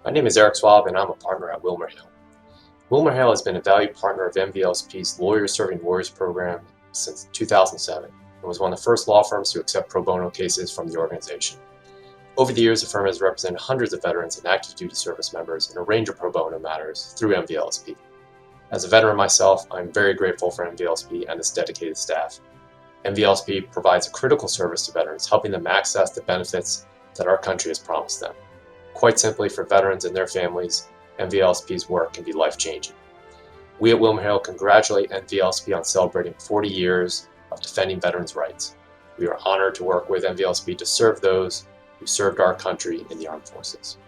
My name is Eric Swab, and I'm a partner at WilmerHale. WilmerHale has been a valued partner of NVLSP's Lawyers Serving Lawyers program since 2007 and was one of the first law firms to accept pro bono cases from the organization. Over the years, the firm has represented hundreds of veterans and active duty service members in a range of pro bono matters through NVLSP. As a veteran myself, I'm very grateful for NVLSP and its dedicated staff. NVLSP provides a critical service to veterans, helping them access the benefits that our country has promised them. Quite simply, for veterans and their families, NVLSP's work can be life-changing. We at WilmerHale congratulate NVLSP on celebrating 40 years of defending veterans' rights. We are honored to work with NVLSP to serve those who served our country in the armed forces.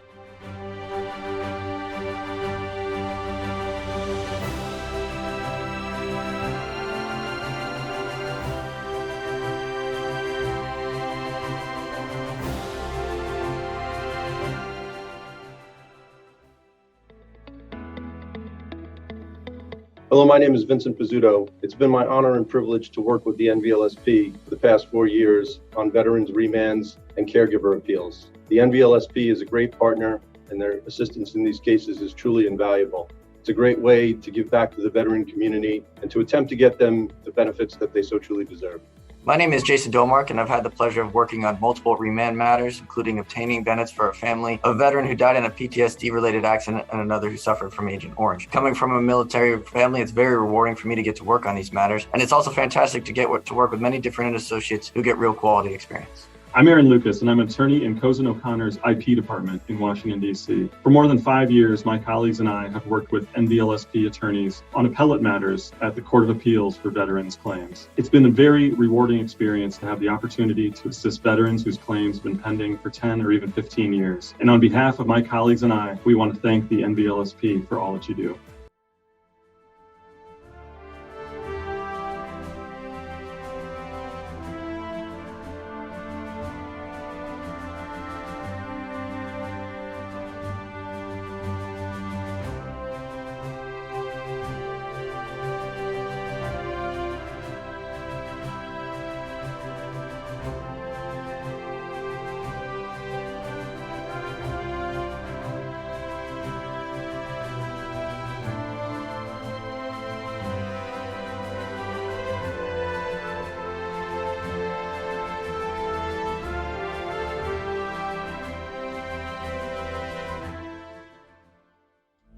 Hello, my name is Vincent Pizzuto. It's been my honor and privilege to work with the NVLSP for the past 4 years on veterans remands and caregiver appeals. The NVLSP is a great partner, and their assistance in these cases is truly invaluable. It's a great way to give back to the veteran community and to attempt to get them the benefits that they so truly deserve. My name is Jason Domark, and I've had the pleasure of working on multiple remand matters, including obtaining benefits for a family, a veteran who died in a PTSD-related accident, and another who suffered from Agent Orange. Coming from a military family, it's very rewarding for me to get to work on these matters, and it's also fantastic to get to work with many different associates who get real quality experience. I'm Aaron Lucas, and I'm an attorney in Cozen O'Connor's IP department in Washington, D.C. For more than 5 years, my colleagues and I have worked with NVLSP attorneys on appellate matters at the Court of Appeals for Veterans Claims. It's been a very rewarding experience to have the opportunity to assist veterans whose claims have been pending for 10 or even 15 years. And on behalf of my colleagues and I, we want to thank the NVLSP for all that you do.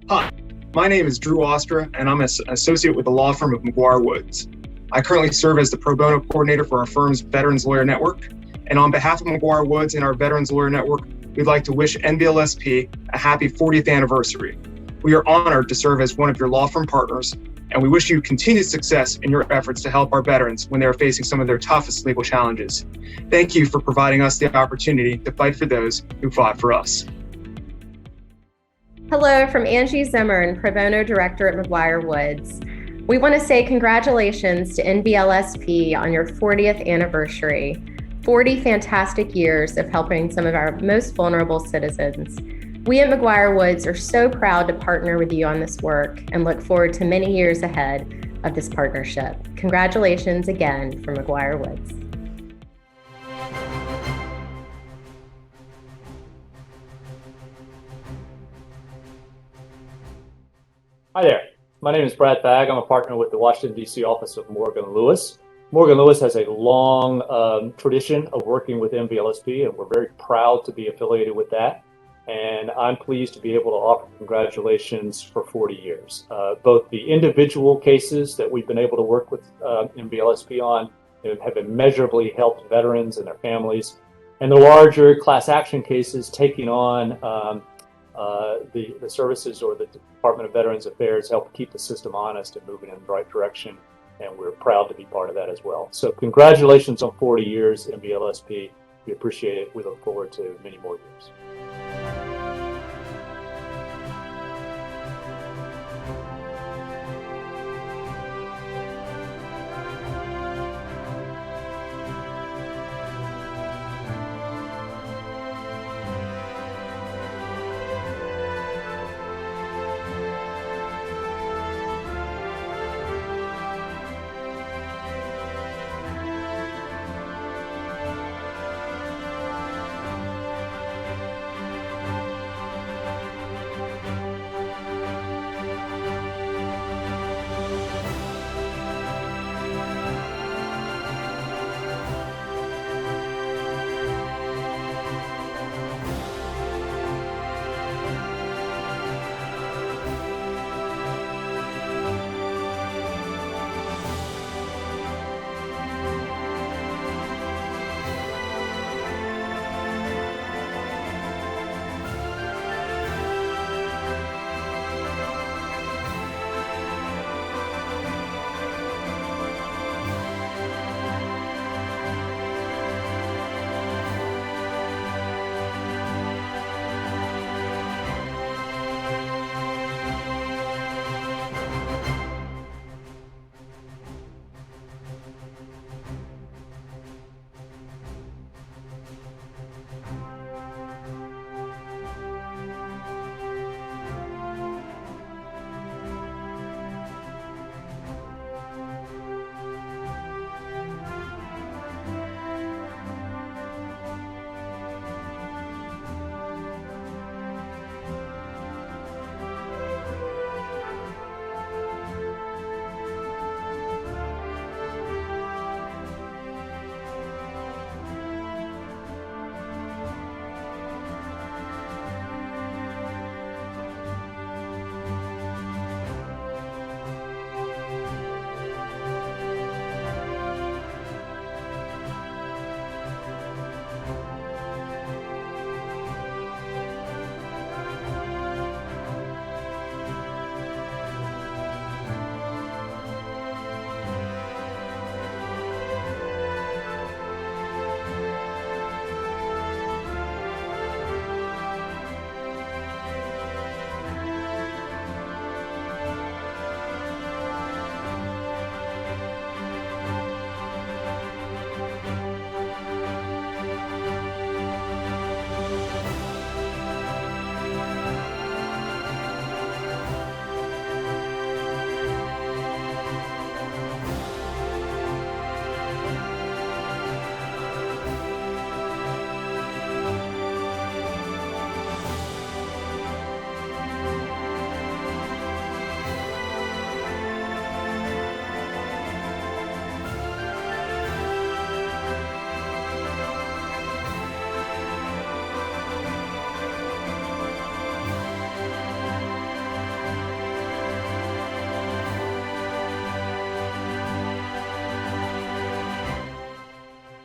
Hi, my name is Drew Ostra, and I'm an associate with the law firm of McGuire Woods. I currently serve as the pro bono coordinator for our firm's Veterans Lawyer Network, and on behalf of McGuire Woods and our Veterans Lawyer Network, we'd like to wish NVLSP a happy 40th anniversary. We are honored to serve as one of your law firm partners, and we wish you continued success in your efforts to help our veterans when they are facing some of their toughest legal challenges. Thank you for providing us the opportunity to fight for those who fought for us. Hello from Angie Zimmern, Pro Bono Director at McGuire Woods. We want to say congratulations to NVLSP on your 40th anniversary. 40 fantastic years of helping some of our most vulnerable citizens. We at McGuire Woods are so proud to partner with you on this work and look forward to many years ahead of this partnership. Congratulations again from McGuire Woods. Hi there. My name is Brad Bagg. I'm a partner with the Washington, D.C. office of Morgan Lewis. Morgan Lewis has a long tradition of working with NVLSP, and we're very proud to be affiliated with that. And I'm pleased to be able to offer congratulations for 40 years. Both the individual cases that we've been able to work with NVLSP on have immeasurably helped veterans and their families, and the larger class action cases taking on the services or the Department of Veterans Affairs help keep the system honest and moving in the right direction, and we're proud to be part of that as well. So congratulations on 40 years, NVLSP. We appreciate it. We look forward to many more years.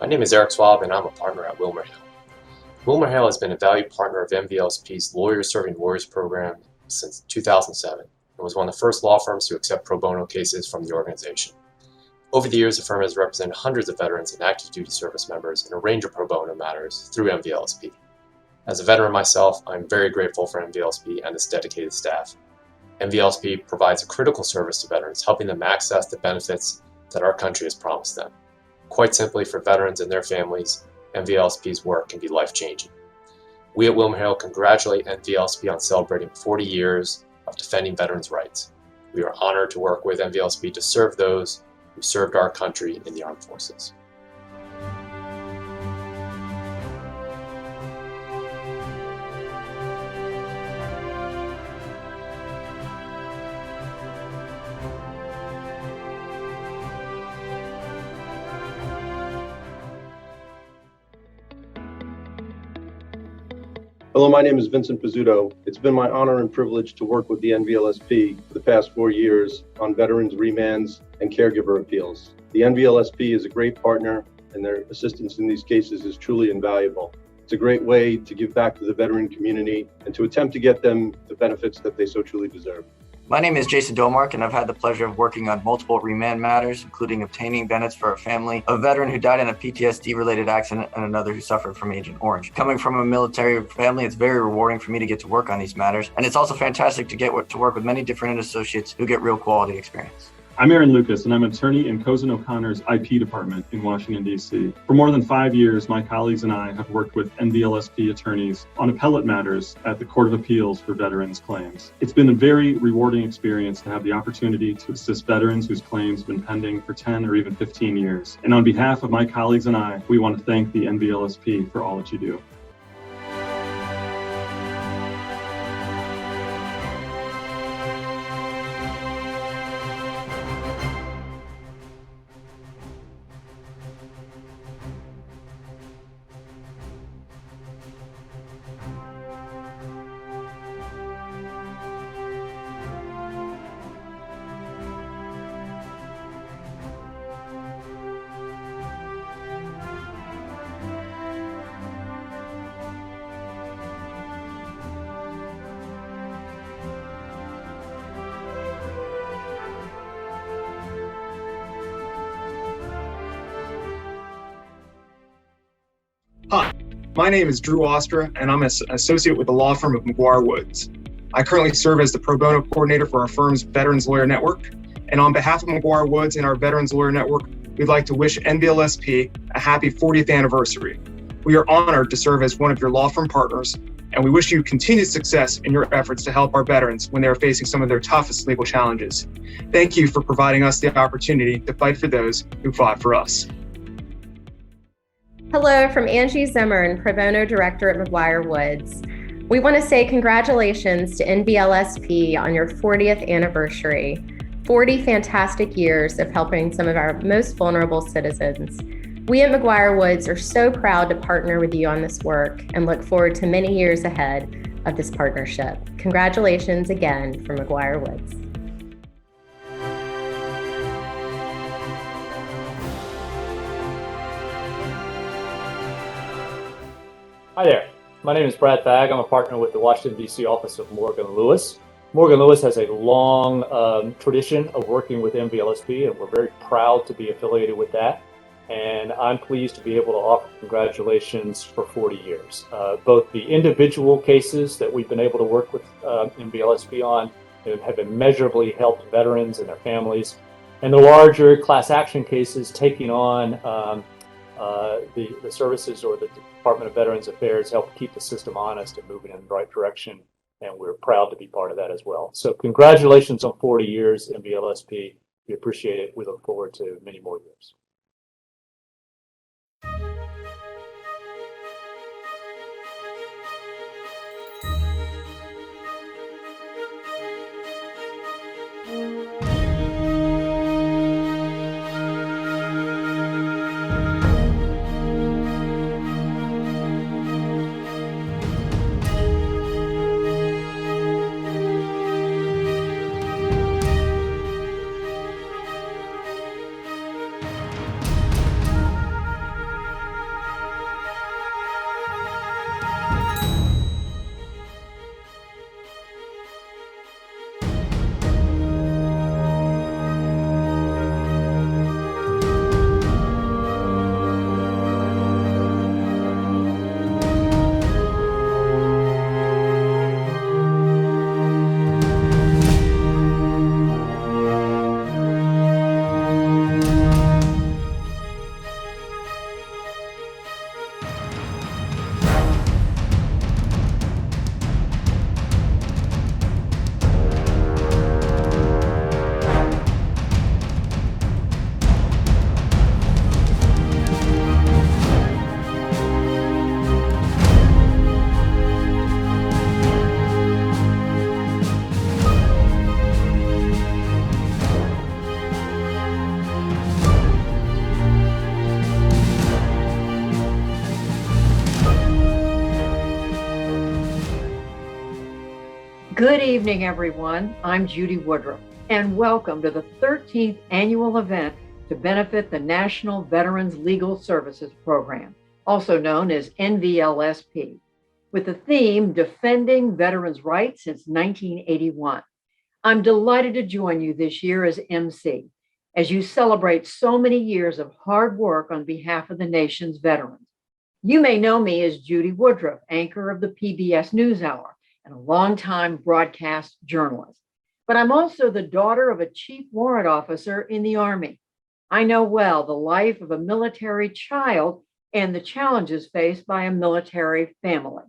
My name is Eric Schwab, and I'm a partner at WilmerHale. WilmerHale has been a valued partner of NVLSP's Lawyers Serving Warriors program since 2007 and was one of the first law firms to accept pro bono cases from the organization. Over the years, the firm has represented hundreds of veterans and active duty service members in a range of pro bono matters through NVLSP. As a veteran myself, I'm very grateful for NVLSP and its dedicated staff. NVLSP provides a critical service to veterans, helping them access the benefits that our country has promised them. Quite simply, for veterans and their families, NVLSP's work can be life-changing. We at WilmerHale congratulate NVLSP on celebrating 40 years of defending veterans' rights. We are honored to work with NVLSP to serve those who served our country in the armed forces. Hello, my name is Vincent Pizzuto. It's been my honor and privilege to work with the NVLSP for the past 4 years on veterans remands and caregiver appeals. The NVLSP is a great partner, and their assistance in these cases is truly invaluable. It's a great way to give back to the veteran community and to attempt to get them the benefits that they so truly deserve. My name is Jason Domark, and I've had the pleasure of working on multiple remand matters, including obtaining benefits for a family, a veteran who died in a PTSD-related accident, and another who suffered from Agent Orange. Coming from a military family, it's very rewarding for me to get to work on these matters, and it's also fantastic to get to work with many different associates who get real quality experience. I'm Aaron Lucas, and I'm an attorney in Cozen O'Connor's IP department in Washington, D.C. For more than 5 years, my colleagues and I have worked with NVLSP attorneys on appellate matters at the Court of Appeals for veterans' claims. It's been a very rewarding experience to have the opportunity to assist veterans whose claims have been pending for 10 or even 15 years. And on behalf of my colleagues and I, we want to thank the NVLSP for all that you do. Hi, my name is Drew Ostra, and I'm an associate with the law firm of McGuire Woods. I currently serve as the pro bono coordinator for our firm's Veterans Lawyer Network. And on behalf of McGuire Woods and our Veterans Lawyer Network, we'd like to wish NVLSP a happy 40th anniversary. We are honored to serve as one of your law firm partners, and we wish you continued success in your efforts to help our veterans when they are facing some of their toughest legal challenges. Thank you for providing us the opportunity to fight for those who fought for us. Hello from Angie Zimmern, Pro Bono Director at McGuire Woods. We want to say congratulations to NVLSP on your 40th anniversary. 40 fantastic years of helping some of our most vulnerable citizens. We at McGuire Woods are so proud to partner with you on this work and look forward to many years ahead of this partnership. Congratulations again from McGuire Woods. Hi there. My name is Brad Bagg. I'm a partner with the Washington, D.C. office of Morgan Lewis. Morgan Lewis has a long tradition of working with NVLSP, and we're very proud to be affiliated with that. And I'm pleased to be able to offer congratulations for 40 years. Both the individual cases that we've been able to work with NVLSP on have immeasurably helped veterans and their families, and the larger class action cases taking on the services or the Department of Veterans Affairs help keep the system honest and moving in the right direction, and we're proud to be part of that as well. So congratulations on 40 years in VLSP. We appreciate it. We look forward to many more years. Good evening, everyone. I'm Judy Woodruff, and welcome to the 13th annual event to benefit the National Veterans Legal Services Program, also known as NVLSP, with the theme Defending Veterans' Rights since 1981. I'm delighted to join you this year as MC, as you celebrate so many years of hard work on behalf of the nation's veterans. You may know me as Judy Woodruff, anchor of the PBS NewsHour, and a longtime broadcast journalist. But I'm also the daughter of a chief warrant officer in the Army. I know well the life of a military child and the challenges faced by a military family.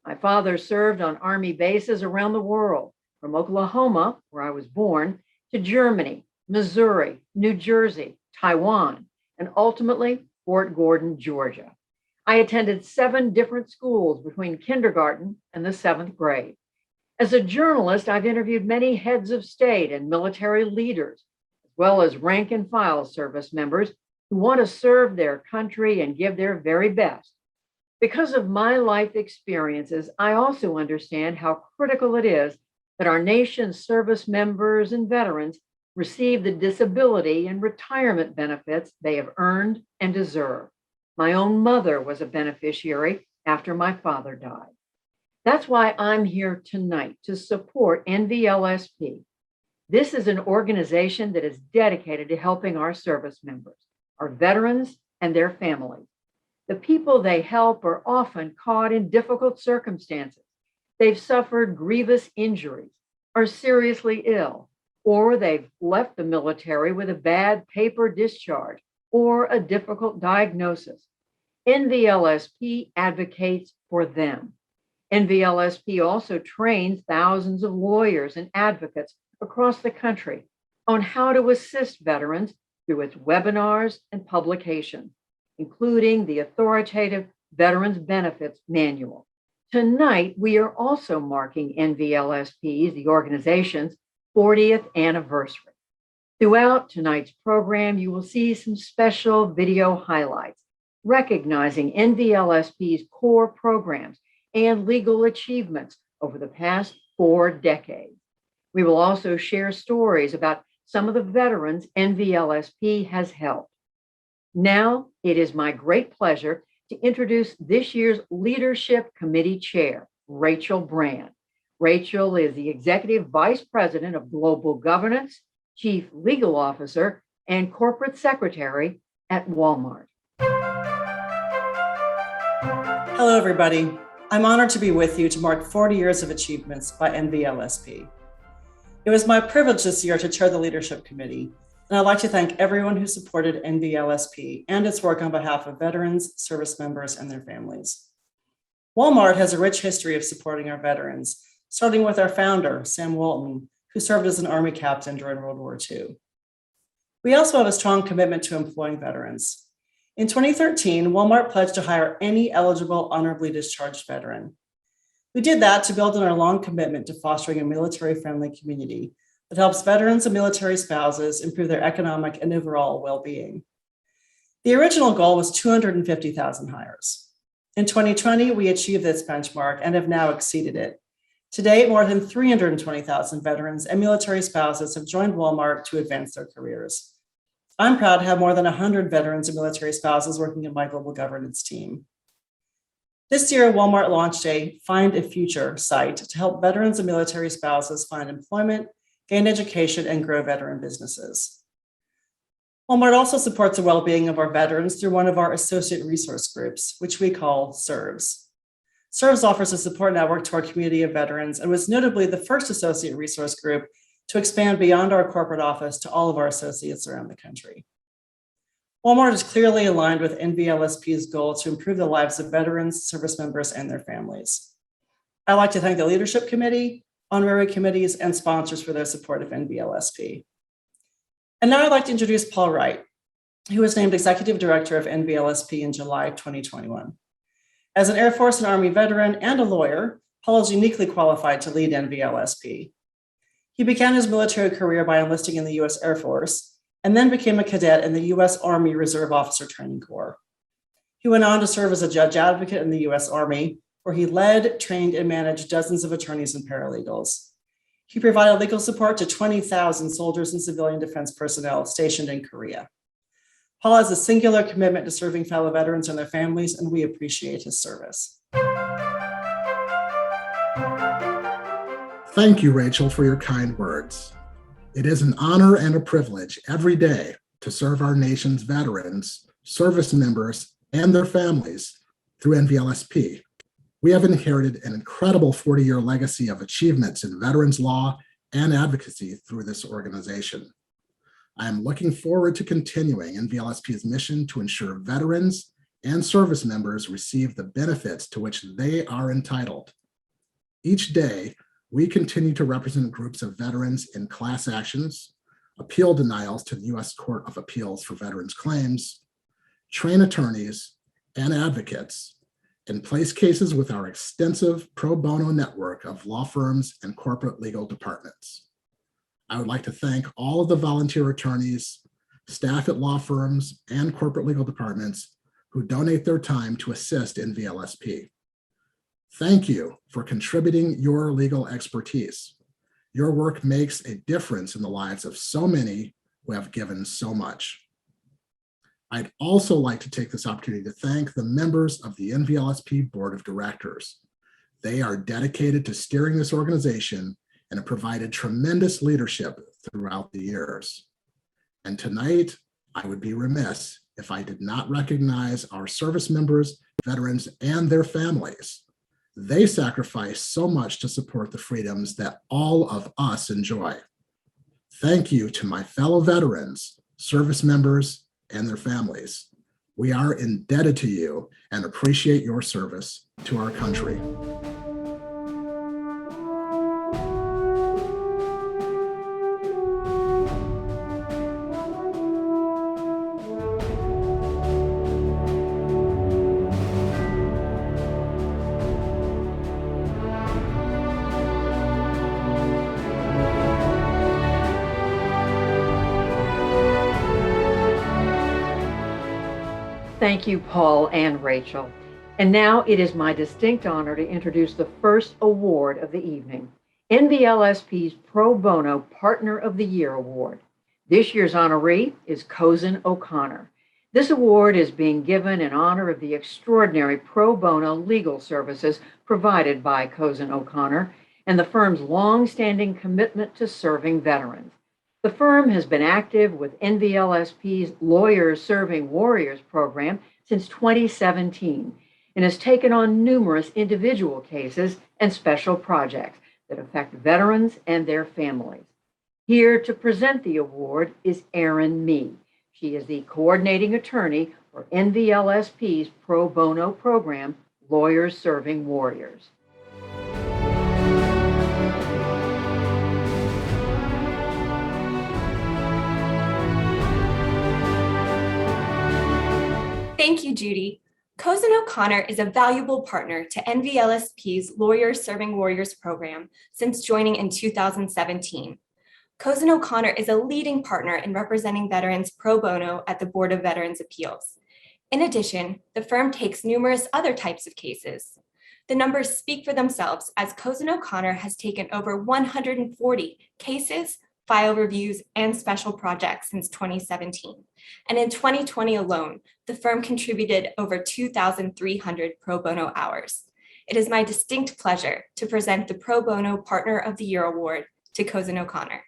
My father served on Army bases around the world, from Oklahoma, where I was born, to Germany, Missouri, New Jersey, Taiwan, and ultimately Fort Gordon, Georgia. I attended 7 different schools between kindergarten and the 7th grade. As a journalist, I've interviewed many heads of state and military leaders, as well as rank and file service members who want to serve their country and give their very best. Because of my life experiences, I also understand how critical it is that our nation's service members and veterans receive the disability and retirement benefits they have earned and deserve. My own mother was a beneficiary after my father died. That's why I'm here tonight to support NVLSP. This is an organization that is dedicated to helping our service members, our veterans, and their families. The people they help are often caught in difficult circumstances. They've suffered grievous injuries, are seriously ill, or they've left the military with a bad paper discharge or a difficult diagnosis. NVLSP advocates for them. NVLSP also trains thousands of lawyers and advocates across the country on how to assist veterans through its webinars and publications, including the authoritative Veterans Benefits Manual. Tonight, we are also marking NVLSP's, the organization's, 40th anniversary. Throughout tonight's program, you will see some special video highlights recognizing NVLSP's core programs and legal achievements over the past 4 decades. We will also share stories about some of the veterans NVLSP has helped. Now, it is my great pleasure to introduce this year's Leadership Committee Chair, Rachel Brand. Rachel is the Executive Vice President of Global Governance, Chief Legal Officer, and Corporate Secretary at Walmart. Hello, everybody. I'm honored to be with you to mark 40 years of achievements by NVLSP. It was my privilege this year to chair the Leadership Committee, and I'd like to thank everyone who supported NVLSP and its work on behalf of veterans, service members, and their families. Walmart has a rich history of supporting our veterans, starting with our founder, Sam Walton, who served as an Army captain during World War II. We also have a strong commitment to employing veterans. In 2013, Walmart pledged to hire any eligible honorably discharged veteran. We did that to build on our long commitment to fostering a military-friendly community that helps veterans and military spouses improve their economic and overall well-being. The original goal was 250,000 hires. In 2020, we achieved this benchmark and have now exceeded it. Today, more than 320,000 veterans and military spouses have joined Walmart to advance their careers. I'm proud to have more than 100 veterans and military spouses working in my global governance team. This year, Walmart launched a Find a Future site to help veterans and military spouses find employment, gain education, and grow veteran businesses. Walmart also supports the well-being of our veterans through one of our associate resource groups, which we call SERVES. SERVES offers a support network to our community of veterans and was notably the first associate resource group to expand beyond our corporate office to all of our associates around the country. Walmart is clearly aligned with NVLSP's goal to improve the lives of veterans, service members, and their families. I'd like to thank the Leadership Committee, honorary committees, and sponsors for their support of NVLSP. And now I'd like to introduce Paul Wright, who was named Executive Director of NVLSP in July 2021. As an Air Force and Army veteran and a lawyer, Paul is uniquely qualified to lead NVLSP. He began his military career by enlisting in the U.S. Air Force and then became a cadet in the U.S. Army Reserve Officer Training Corps. He went on to serve as a judge advocate in the U.S. Army, where he led, trained, and managed dozens of attorneys and paralegals. He provided legal support to 20,000 soldiers and civilian defense personnel stationed in Korea. Paul has a singular commitment to serving fellow veterans and their families, and we appreciate his service. Thank you, Rachel, for your kind words. It is an honor and a privilege every day to serve our nation's veterans, service members, and their families through NVLSP. We have inherited an incredible 40-year legacy of achievements in veterans law and advocacy through this organization. I am looking forward to continuing NVLSP's mission to ensure veterans and service members receive the benefits to which they are entitled. Each day, we continue to represent groups of veterans in class actions, appeal denials to the U.S. Court of Appeals for Veterans Claims, train attorneys and advocates, and place cases with our extensive pro bono network of law firms and corporate legal departments. I would like to thank all of the volunteer attorneys, staff at law firms, and corporate legal departments who donate their time to assist NVLSP. Thank you for contributing your legal expertise. Your work makes a difference in the lives of so many who have given so much. I'd also like to take this opportunity to thank the members of the NVLSP Board of Directors. They are dedicated to steering this organization and have provided tremendous leadership throughout the years. And tonight, I would be remiss if I did not recognize our service members, veterans, and their families. They sacrifice so much to support the freedoms that all of us enjoy. Thank you to my fellow veterans, service members, and their families. We are indebted to you and appreciate your service to our country. Thank you, Paul and Rachel. And now it is my distinct honor to introduce the first award of the evening, NVLSP's Pro Bono Partner of the Year Award. This year's honoree is Cozen O'Connor. This award is being given in honor of the extraordinary pro bono legal services provided by Cozen O'Connor and the firm's long-standing commitment to serving veterans. The firm has been active with NVLSP's Lawyers Serving Warriors program since 2017 and has taken on numerous individual cases and special projects that affect veterans and their families. Here to present the award is Erin Mee. She is the coordinating attorney for NVLSP's pro bono program, Lawyers Serving Warriors. Thank you, Judy. Cozen O'Connor is a valuable partner to NVLSP's Lawyers Serving Warriors program since joining in 2017. Cozen O'Connor is a leading partner in representing veterans pro bono at the Board of Veterans' Appeals. In addition, the firm takes numerous other types of cases. The numbers speak for themselves as Cozen O'Connor has taken over 140 cases, file reviews, and special projects since 2017. And in 2020 alone, the firm contributed over 2,300 pro bono hours. It is my distinct pleasure to present the Pro Bono Partner of the Year Award to Cozen O'Connor.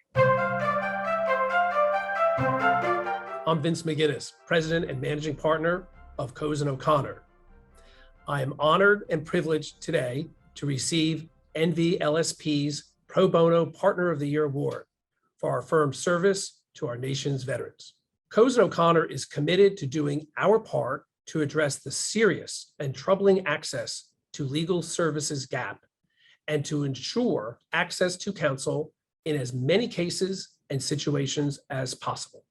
I'm Vince McGinnis, President and Managing Partner of Cozen O'Connor. I am honored and privileged today to receive NVLSP's Pro Bono Partner of the Year Award for our firm's service to our nation's veterans. Cozen O'Connor is committed to doing our part to address the serious and troubling access to legal services gap and to ensure access to counsel in as many cases and situations as possible.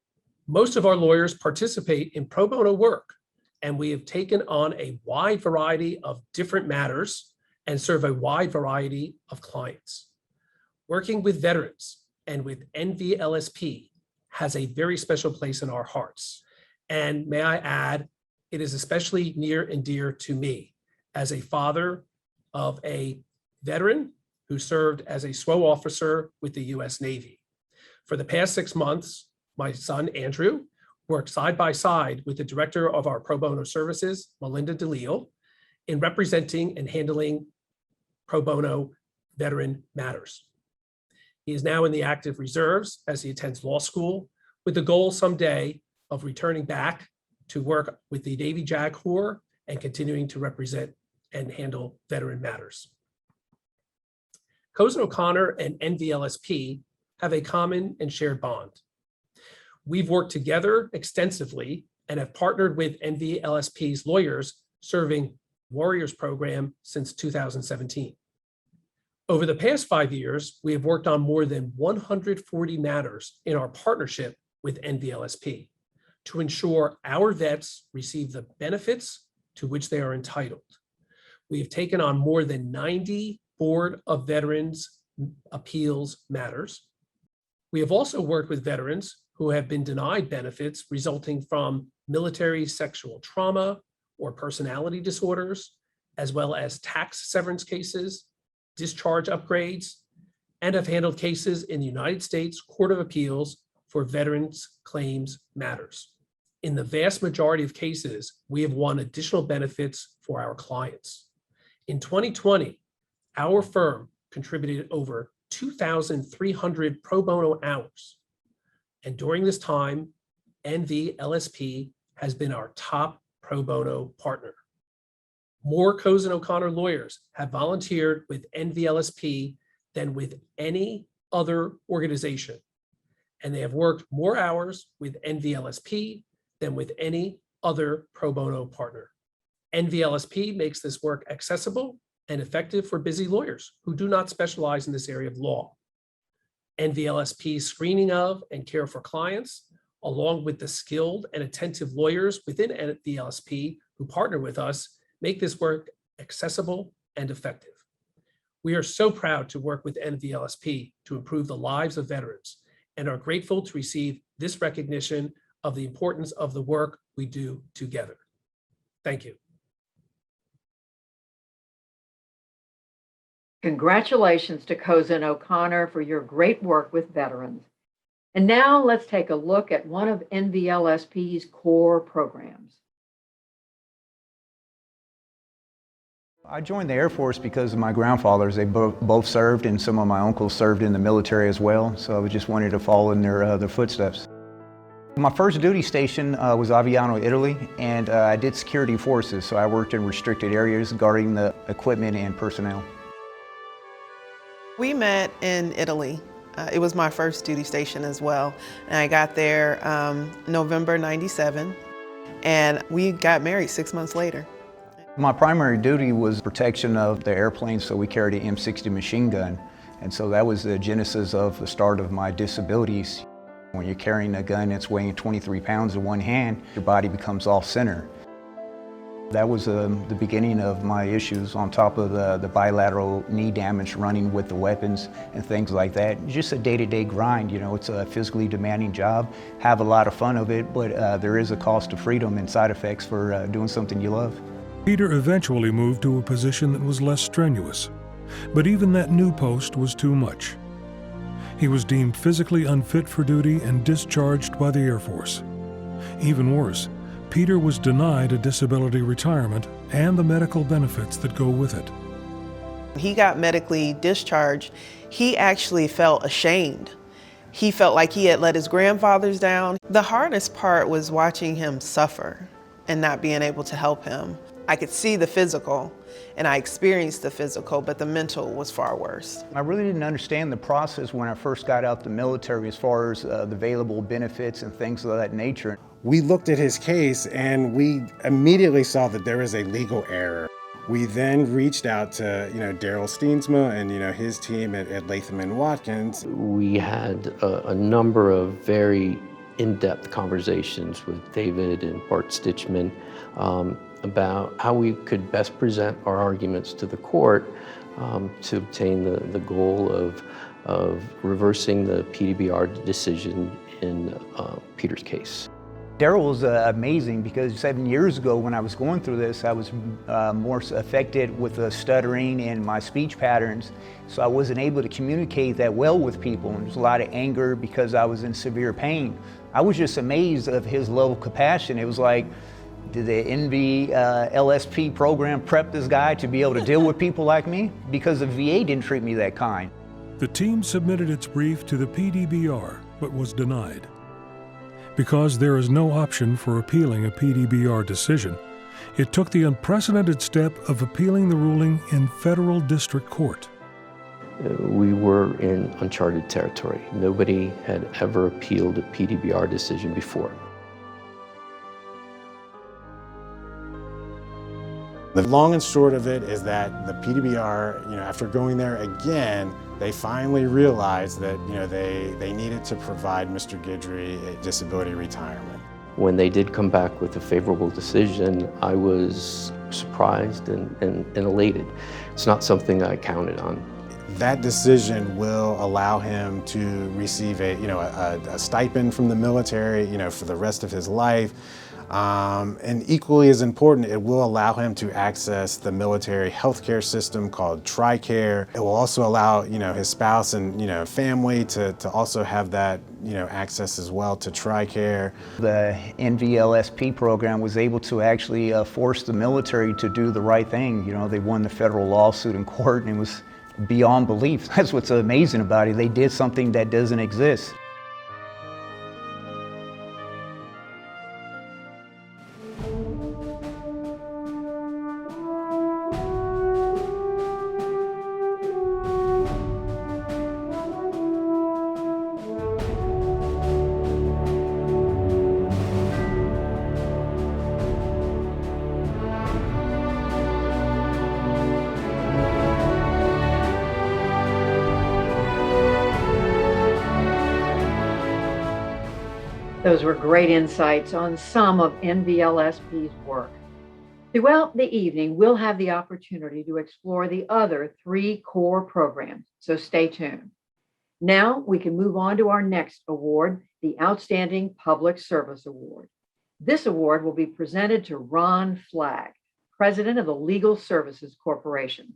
Most of our lawyers participate in pro bono work, and we have taken on a wide variety of different matters and serve a wide variety of clients. Working with veterans and with NVLSP has a very special place in our hearts. And may I add, it is especially near and dear to me as a father of a veteran who served as a SWO officer with the U.S. Navy. For the past 6 months, my son, Andrew, worked side by side with the director of our pro bono services, Melinda DeLeo, in representing and handling pro bono veteran matters. He is now in the active reserves as he attends law school with the goal someday of returning back to work with the Navy JAG Corps and continuing to represent and handle veteran matters. Cozen O'Connor and NVLSP have a common and shared bond. We've worked together extensively and have partnered with NVLSP's lawyers serving Warriors program since 2017. Over the past 5 years, we have worked on more than 140 matters in our partnership with NVLSP to ensure our vets receive the benefits to which they are entitled. We have taken on more than 90 Board of Veterans Appeals matters. We have also worked with veterans who have been denied benefits resulting from military sexual trauma or personality disorders, as well as tax severance cases, discharge upgrades, and have handled cases in the United States Court of Appeals for veterans claims matters. In the vast majority of cases, we have won additional benefits for our clients. In 2020, our firm contributed over 2,300 pro bono hours. And during this time, NVLSP has been our top pro bono partner. More Cozen O'Connor lawyers have volunteered with NVLSP than with any other organization. And they have worked more hours with NVLSP than with any other pro bono partner. NVLSP makes this work accessible and effective for busy lawyers who do not specialize in this area of law. NVLSP's screening of and care for clients, along with the skilled and attentive lawyers within NVLSP who partner with us, make this work accessible and effective. We are so proud to work with NVLSP to improve the lives of veterans and are grateful to receive this recognition of the importance of the work we do together. Thank you. Congratulations to Cozen O'Connor for your great work with veterans. And now let's take a look at one of NVLSP's core programs. I joined the Air Force because of my grandfathers. They both served, and some of my uncles served in the military as well, so I just wanted to follow in their footsteps. My first duty station was Aviano, Italy, and I did security forces, so I worked in restricted areas guarding the equipment and personnel. We met in Italy. It was my first duty station as well, and I got there November '97, and we got married 6 months later. My primary duty was protection of the airplanes, so we carried an M60 machine gun. And so that was the genesis of the start of my disabilities. When you're carrying a gun that's weighing 23 pounds in one hand, your body becomes off-center. That was the beginning of my issues, on top of the bilateral knee damage running with the weapons and things like that. Just a day-to-day grind, you know, it's a physically demanding job. Have a lot of fun of it, but there is a cost to freedom and side effects for doing something you love. Peter eventually moved to a position that was less strenuous, but even that new post was too much. He was deemed physically unfit for duty and discharged by the Air Force. Even worse, Peter was denied a disability retirement and the medical benefits that go with it. He got medically discharged. He actually felt ashamed. He felt like he had let his grandfathers down. The hardest part was watching him suffer and not being able to help him. I could see the physical, and I experienced the physical, but the mental was far worse. I really didn't understand the process when I first got out the military as far as the available benefits and things of that nature. We looked at his case and we immediately saw that there was a legal error. We then reached out to, Daryl Steensma and, his team at Latham & Watkins. We had a number of very in-depth conversations with David and Bart Stitchman about how we could best present our arguments to the court to obtain the goal of reversing the PDBR decision in Peter's case. Daryl was amazing because 7 years ago when I was going through this, I was more affected with the stuttering and my speech patterns, so I wasn't able to communicate that well with people, and there's a lot of anger because I was in severe pain. I was just amazed of his level of compassion. It was like, did the NVLSP program prep this guy to be able to deal with people like me? Because the VA didn't treat me that kind. The team submitted its brief to the PDBR, but was denied. Because there is no option for appealing a PDBR decision, it took the unprecedented step of appealing the ruling in federal district court. We were in uncharted territory. Nobody had ever appealed a PDBR decision before. The long and short of it is that the PDBR, after going there again, they finally realized that, they needed to provide Mr. Guidry a disability retirement. When they did come back with a favorable decision, I was surprised and elated. It's not something I counted on. That decision will allow him to receive a stipend from the military, for the rest of his life. And equally as important, it will allow him to access the military healthcare system called TRICARE. It will also allow, his spouse and, family to also have that, access as well to TRICARE. The NVLSP program was able to actually force the military to do the right thing. They won the federal lawsuit in court, and it was beyond belief. That's what's amazing about it. They did something that doesn't exist. Those were great insights on some of NVLSP's work. Throughout the evening, we'll have the opportunity to explore the other 3 core programs, so stay tuned. Now we can move on to our next award, the Outstanding Public Service Award. This award will be presented to Ron Flagg, President of the Legal Services Corporation.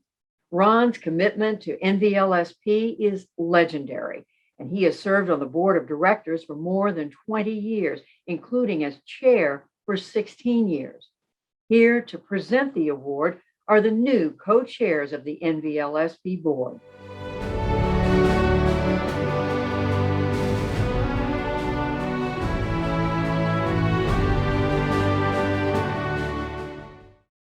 Ron's commitment to NVLSP is legendary, and he has served on the board of directors for more than 20 years, including as chair for 16 years. Here to present the award are the new co-chairs of the NVLSP board.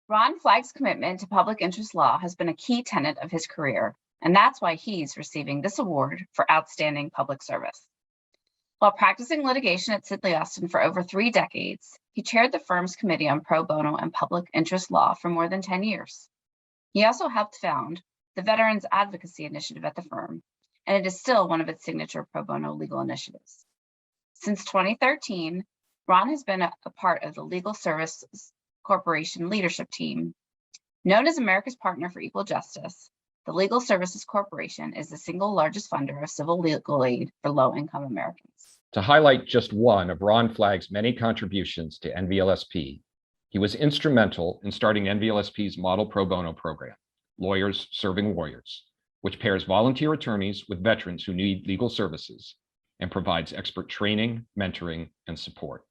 Ron Flagg's commitment to public interest law has been a key tenet of his career, and that's why he's receiving this award for outstanding public service. While practicing litigation at Sidley Austin for over 3 decades, he chaired the firm's Committee on Pro Bono and Public Interest Law for more than 10 years. He also helped found the Veterans Advocacy Initiative at the firm, and it is still one of its signature pro bono legal initiatives. Since 2013, Ron has been a part of the Legal Services Corporation leadership team. Known as America's Partner for Equal Justice, the Legal Services Corporation is the single largest funder of civil legal aid for low-income Americans. To highlight just one of Ron Flagg's many contributions to NVLSP, he was instrumental in starting NVLSP's model pro bono program, Lawyers Serving Warriors, which pairs volunteer attorneys with veterans who need legal services and provides expert training, mentoring, and support.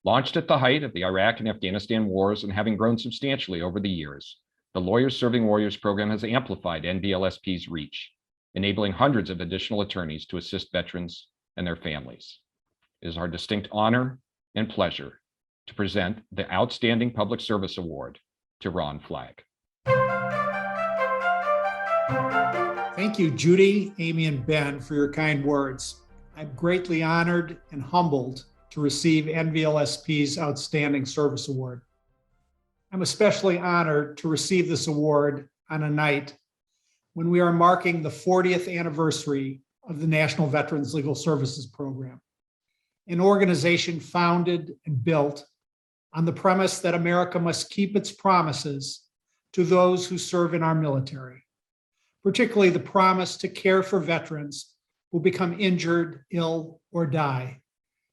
Launched at the height of the Iraq and Afghanistan wars and having grown substantially over the years, the Lawyers Serving Warriors program has amplified NVLSP's reach, enabling hundreds of additional attorneys to assist veterans and their families. It is our distinct honor and pleasure to present the Outstanding Public Service Award to Ron Flagg. Thank you, Judy, Amy, and Ben, for your kind words. I'm greatly honored and humbled to receive NVLSP's Outstanding Service Award. I'm especially honored to receive this award on a night when we are marking the 40th anniversary of the National Veterans Legal Services Program, an organization founded and built on the premise that America must keep its promises to those who serve in our military, particularly the promise to care for veterans who become injured, ill, or die,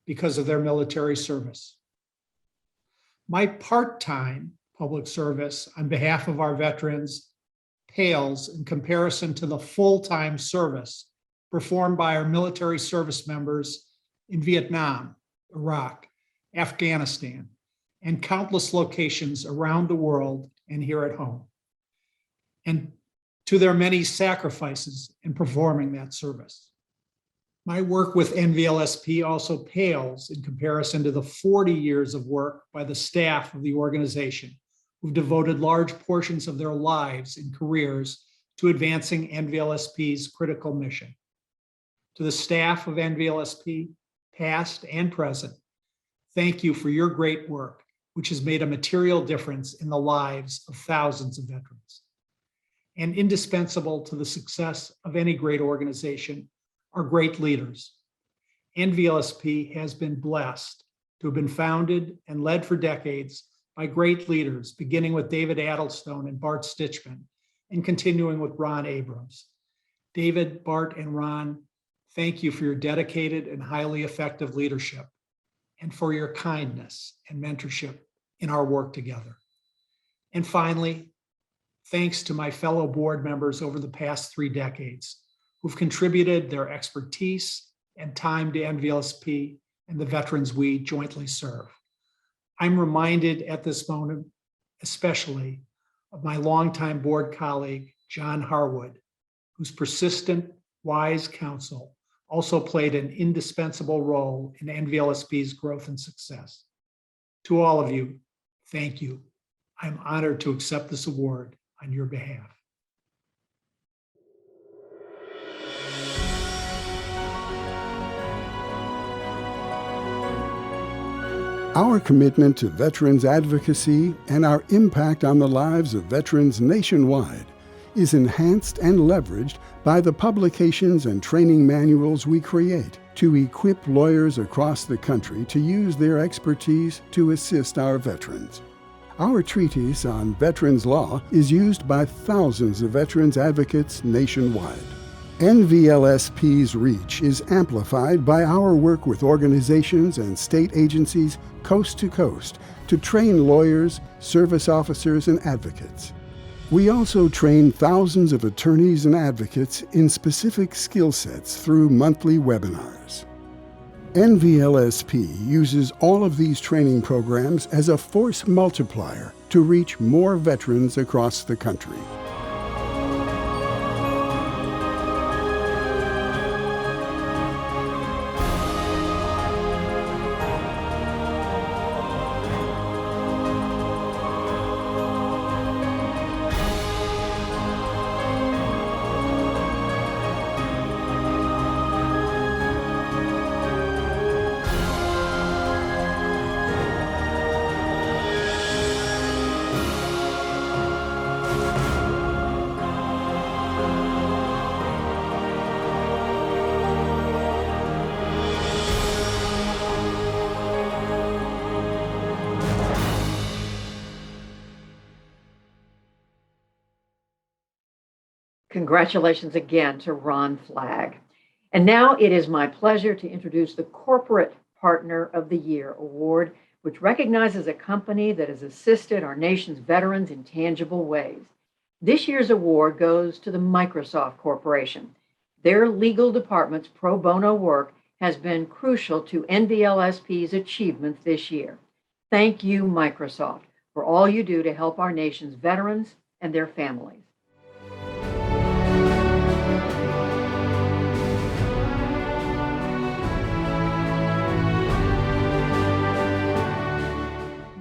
because of their military service. My part-time public service on behalf of our veterans pales in comparison to the full-time service performed by our military service members in Vietnam, Iraq, Afghanistan, and countless locations around the world and here at home, and to their many sacrifices in performing that service. My work with NVLSP also pales in comparison to the 40 years of work by the staff of the organization, who've devoted large portions of their lives and careers to advancing NVLSP's critical mission. To the staff of NVLSP, past and present, thank you for your great work, which has made a material difference in the lives of thousands of veterans. And indispensable to the success of any great organization are great leaders. NVLSP has been blessed to have been founded and led for decades by great leaders, beginning with David Adelstone and Bart Stitchman, and continuing with Ron Abrams. David, Bart, and Ron, thank you for your dedicated and highly effective leadership, and for your kindness and mentorship in our work together. And finally, thanks to my fellow board members over the past 3 decades who've contributed their expertise and time to NVLSP and the veterans we jointly serve. I'm reminded at this moment, especially, of my longtime board colleague, John Harwood, whose persistent, wise counsel also played an indispensable role in NVLSP's growth and success. To all of you, thank you. I'm honored to accept this award on your behalf. Our commitment to veterans advocacy and our impact on the lives of veterans nationwide is enhanced and leveraged by the publications and training manuals we create to equip lawyers across the country to use their expertise to assist our veterans. Our treatise on veterans law is used by thousands of veterans advocates nationwide. NVLSP's reach is amplified by our work with organizations and state agencies coast to coast to train lawyers, service officers, and advocates. We also train thousands of attorneys and advocates in specific skill sets through monthly webinars. NVLSP uses all of these training programs as a force multiplier to reach more veterans across the country. Congratulations again to Ron Flagg. And now it is my pleasure to introduce the Corporate Partner of the Year Award, which recognizes a company that has assisted our nation's veterans in tangible ways. This year's award goes to the Microsoft Corporation. Their legal department's pro bono work has been crucial to NVLSP's achievements this year. Thank you, Microsoft, for all you do to help our nation's veterans and their families.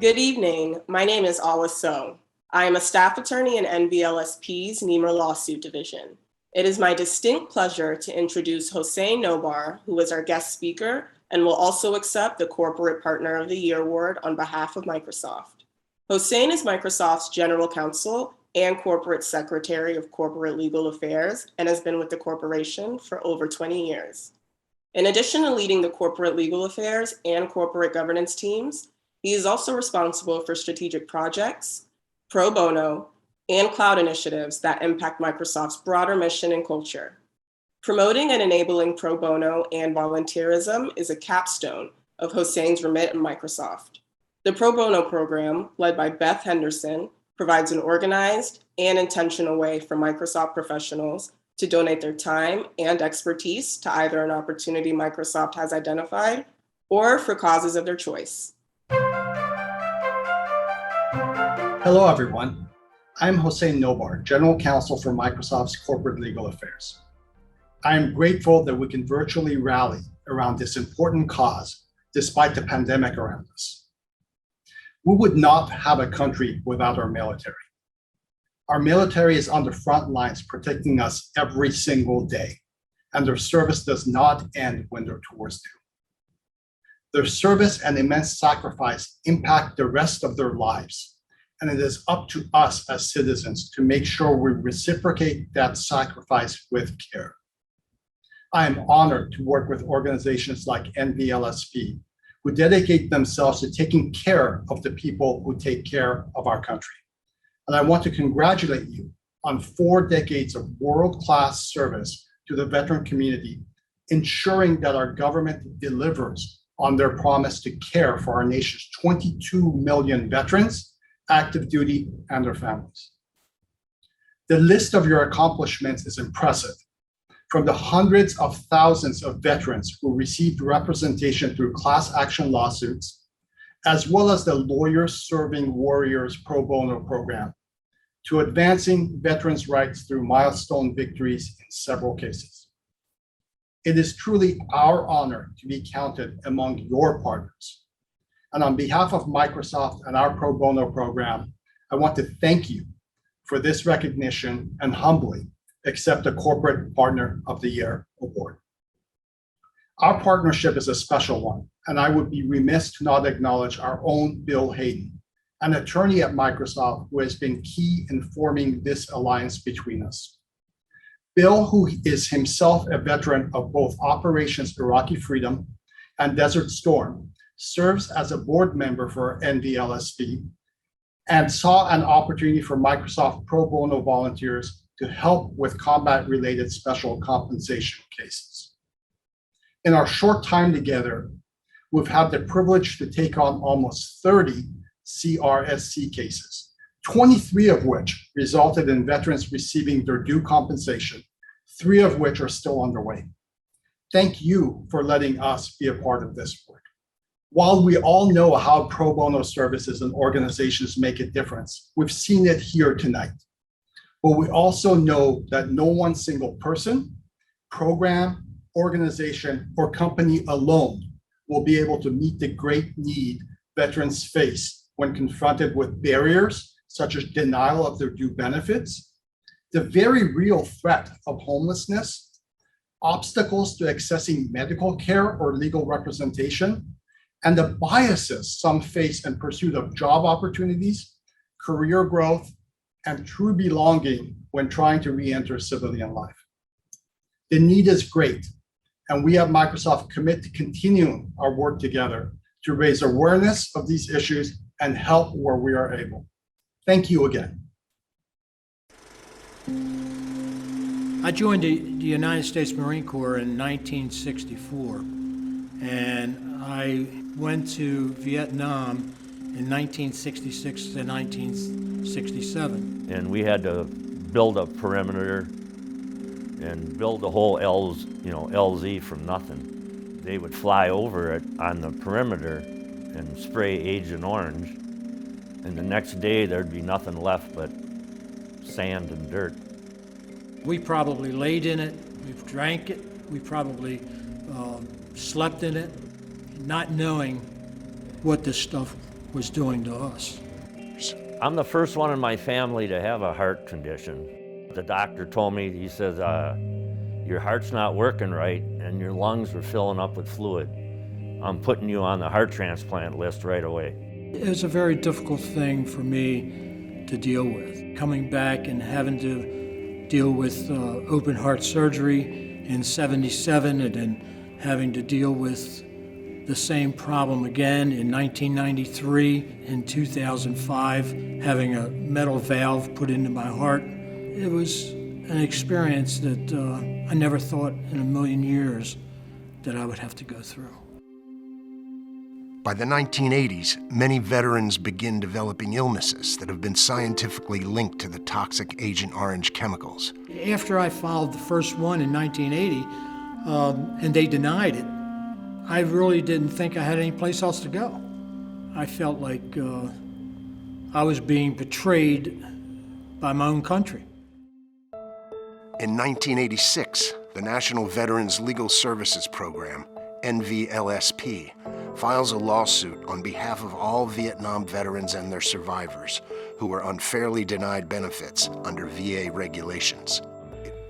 Good evening. My name is Awa So. I am a staff attorney in NVLSP's Nehmer Lawsuit Division. It is my distinct pleasure to introduce Hossein Nobar, who is our guest speaker and will also accept the Corporate Partner of the Year Award on behalf of Microsoft. Hossein is Microsoft's General Counsel and Corporate Secretary of Corporate Legal Affairs and has been with the corporation for over 20 years. In addition to leading the corporate legal affairs and corporate governance teams, he is also responsible for strategic projects, pro bono, and cloud initiatives that impact Microsoft's broader mission and culture. Promoting and enabling pro bono and volunteerism is a capstone of Hossein's remit and Microsoft. The Pro Bono program, led by Beth Henderson, provides an organized and intentional way for Microsoft professionals to donate their time and expertise to either an opportunity Microsoft has identified or for causes of their choice. Hello, everyone. I'm Hossein Nobar, General Counsel for Microsoft's Corporate Legal Affairs. I am grateful that we can virtually rally around this important cause despite the pandemic around us. We would not have a country without our military. Our military is on the front lines protecting us every single day, and their service does not end when their tours do. Their service and immense sacrifice impact the rest of their lives, and it is up to us as citizens to make sure we reciprocate that sacrifice with care. I am honored to work with organizations like NVLSP, who dedicate themselves to taking care of the people who take care of our country. And I want to congratulate you on 4 decades of world-class service to the veteran community, ensuring that our government delivers on their promise to care for our nation's 22 million veterans, active duty, and their families. The list of your accomplishments is impressive. From the hundreds of thousands of veterans who received representation through class action lawsuits, as well as the Lawyers Serving Warriors Pro Bono program, to advancing veterans' rights through milestone victories in several cases. It is truly our honor to be counted among your partners. And on behalf of Microsoft and our Pro Bono program, I want to thank you for this recognition and humbly accept the Corporate Partner of the Year award. Our partnership is a special one, and I would be remiss to not acknowledge our own Bill Hayden, an attorney at Microsoft who has been key in forming this alliance between us. Bill, who is himself a veteran of both Operations Iraqi Freedom and Desert Storm, serves as a board member for NVLSP and saw an opportunity for Microsoft Pro Bono volunteers to help with combat-related special compensation cases. In our short time together, we've had the privilege to take on almost 30 CRSC cases, 23 of which resulted in veterans receiving their due compensation, 3 of which are still underway. Thank you for letting us be a part of this work. While we all know how pro bono services and organizations make a difference, we've seen it here tonight. But we also know that no one single person, program, organization, or company alone will be able to meet the great need veterans face when confronted with barriers such as denial of their due benefits, the very real threat of homelessness, obstacles to accessing medical care or legal representation, and the biases some face in pursuit of job opportunities, career growth, and true belonging when trying to re-enter civilian life. The need is great, and we at Microsoft commit to continuing our work together to raise awareness of these issues and help where we are able. Thank you again. I joined the United States Marine Corps in 1964, and I went to Vietnam in 1966 to 1967. And we had to build a perimeter and build the whole LZ from nothing. They would fly over it on the perimeter and spray Agent Orange, and the next day there'd be nothing left but sand and dirt. We probably laid in it, we drank it, we probably slept in it, not knowing what this stuff was doing to us. I'm the first one in my family to have a heart condition. The doctor told me, he says, your heart's not working right and your lungs were filling up with fluid. I'm putting you on the heart transplant list right away. It was a very difficult thing for me to deal with. Coming back and having to deal with open heart surgery in '77 and then having to deal with the same problem again in 1993, in 2005, having a metal valve put into my heart. It was an experience that I never thought in a million years that I would have to go through. By the 1980s, many veterans begin developing illnesses that have been scientifically linked to the toxic Agent Orange chemicals. After I filed the first one in 1980, and they denied it, I really didn't think I had any place else to go. I felt like I was being betrayed by my own country. In 1986, the National Veterans Legal Services Program, NVLSP, files a lawsuit on behalf of all Vietnam veterans and their survivors who were unfairly denied benefits under VA regulations.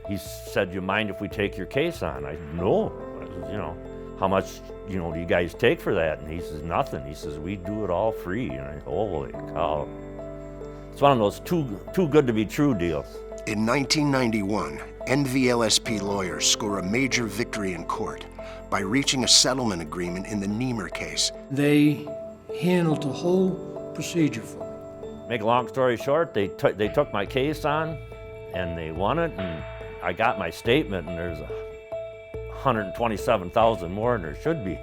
He said, "You mind if we take your case on?" I said, "No." I said, "How much, do you guys take for that?" And he says, "Nothing." He says, "We do it all free." And I said, "Holy cow." It's one of those too good to be true deals. In 1991, NVLSP lawyers score a major victory in court by reaching a settlement agreement in the Niemer case. They handled the whole procedure for me. Make a long story short, they took my case on, and they won it, and I got my statement, and there's 127,000 more than there should be.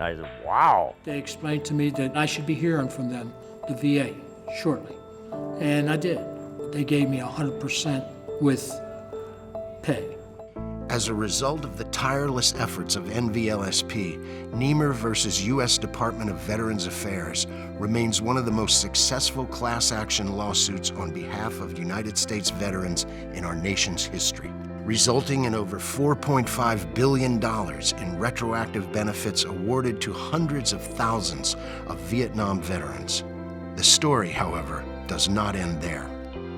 I said, wow. They explained to me that I should be hearing from them, the VA, shortly. And I did. They gave me 100% with pay. As a result of the tireless efforts of NVLSP, Niemer versus U.S. Department of Veterans Affairs remains one of the most successful class action lawsuits on behalf of United States veterans in our nation's history, resulting in over $4.5 billion in retroactive benefits awarded to hundreds of thousands of Vietnam veterans. The story, however, does not end there.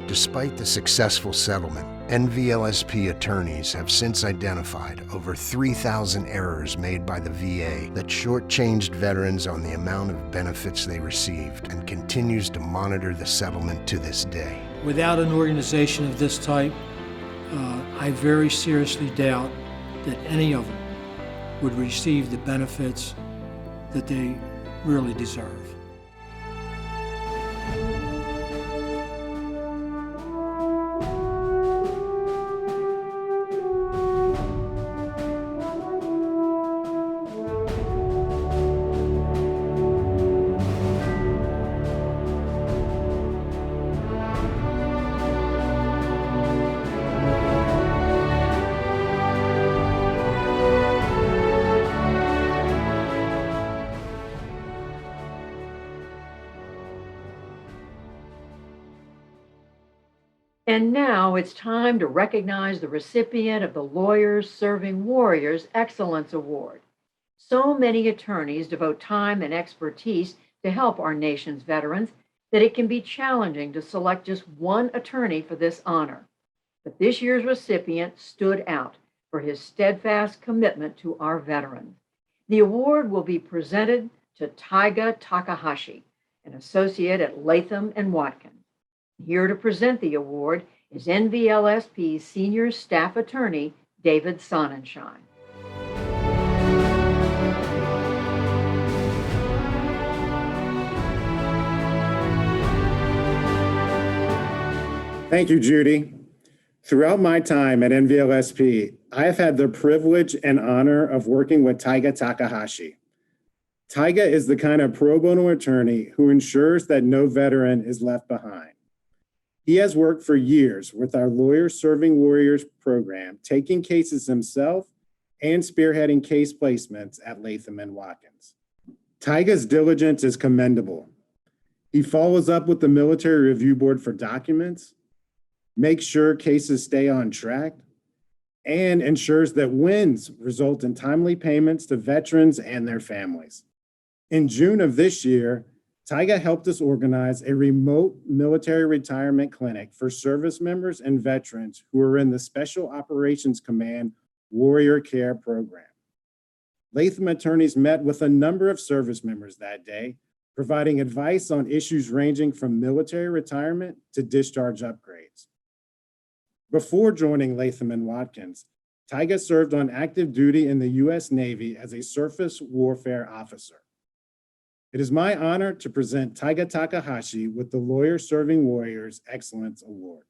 Despite the successful settlement, NVLSP attorneys have since identified over 3,000 errors made by the VA that shortchanged veterans on the amount of benefits they received and continues to monitor the settlement to this day. Without an organization of this type, I very seriously doubt that any of them would receive the benefits that they really deserve. And now it's time to recognize the recipient of the Lawyers Serving Warriors Excellence Award. So many attorneys devote time and expertise to help our nation's veterans that it can be challenging to select just one attorney for this honor. But this year's recipient stood out for his steadfast commitment to our veterans. The award will be presented to Taiga Takahashi, an associate at Latham & Watkins. Here to present the award is NVLSP's Senior Staff Attorney, David Sonnenschein. Thank you, Judy. Throughout my time at NVLSP, I have had the privilege and honor of working with Taiga Takahashi. Taiga is the kind of pro bono attorney who ensures that no veteran is left behind. He has worked for years with our Lawyers Serving Warriors program, taking cases himself and spearheading case placements at Latham & Watkins. Taiga's diligence is commendable. He follows up with the Military Review Board for documents, makes sure cases stay on track, and ensures that wins result in timely payments to veterans and their families. In June of this year, Taiga helped us organize a remote military retirement clinic for service members and veterans who are in the Special Operations Command Warrior Care Program. Latham attorneys met with a number of service members that day, providing advice on issues ranging from military retirement to discharge upgrades. Before joining Latham & Watkins, Taiga served on active duty in the U.S. Navy as a surface warfare officer. It is my honor to present Taiga Takahashi with the Lawyers Serving Warriors Excellence Award.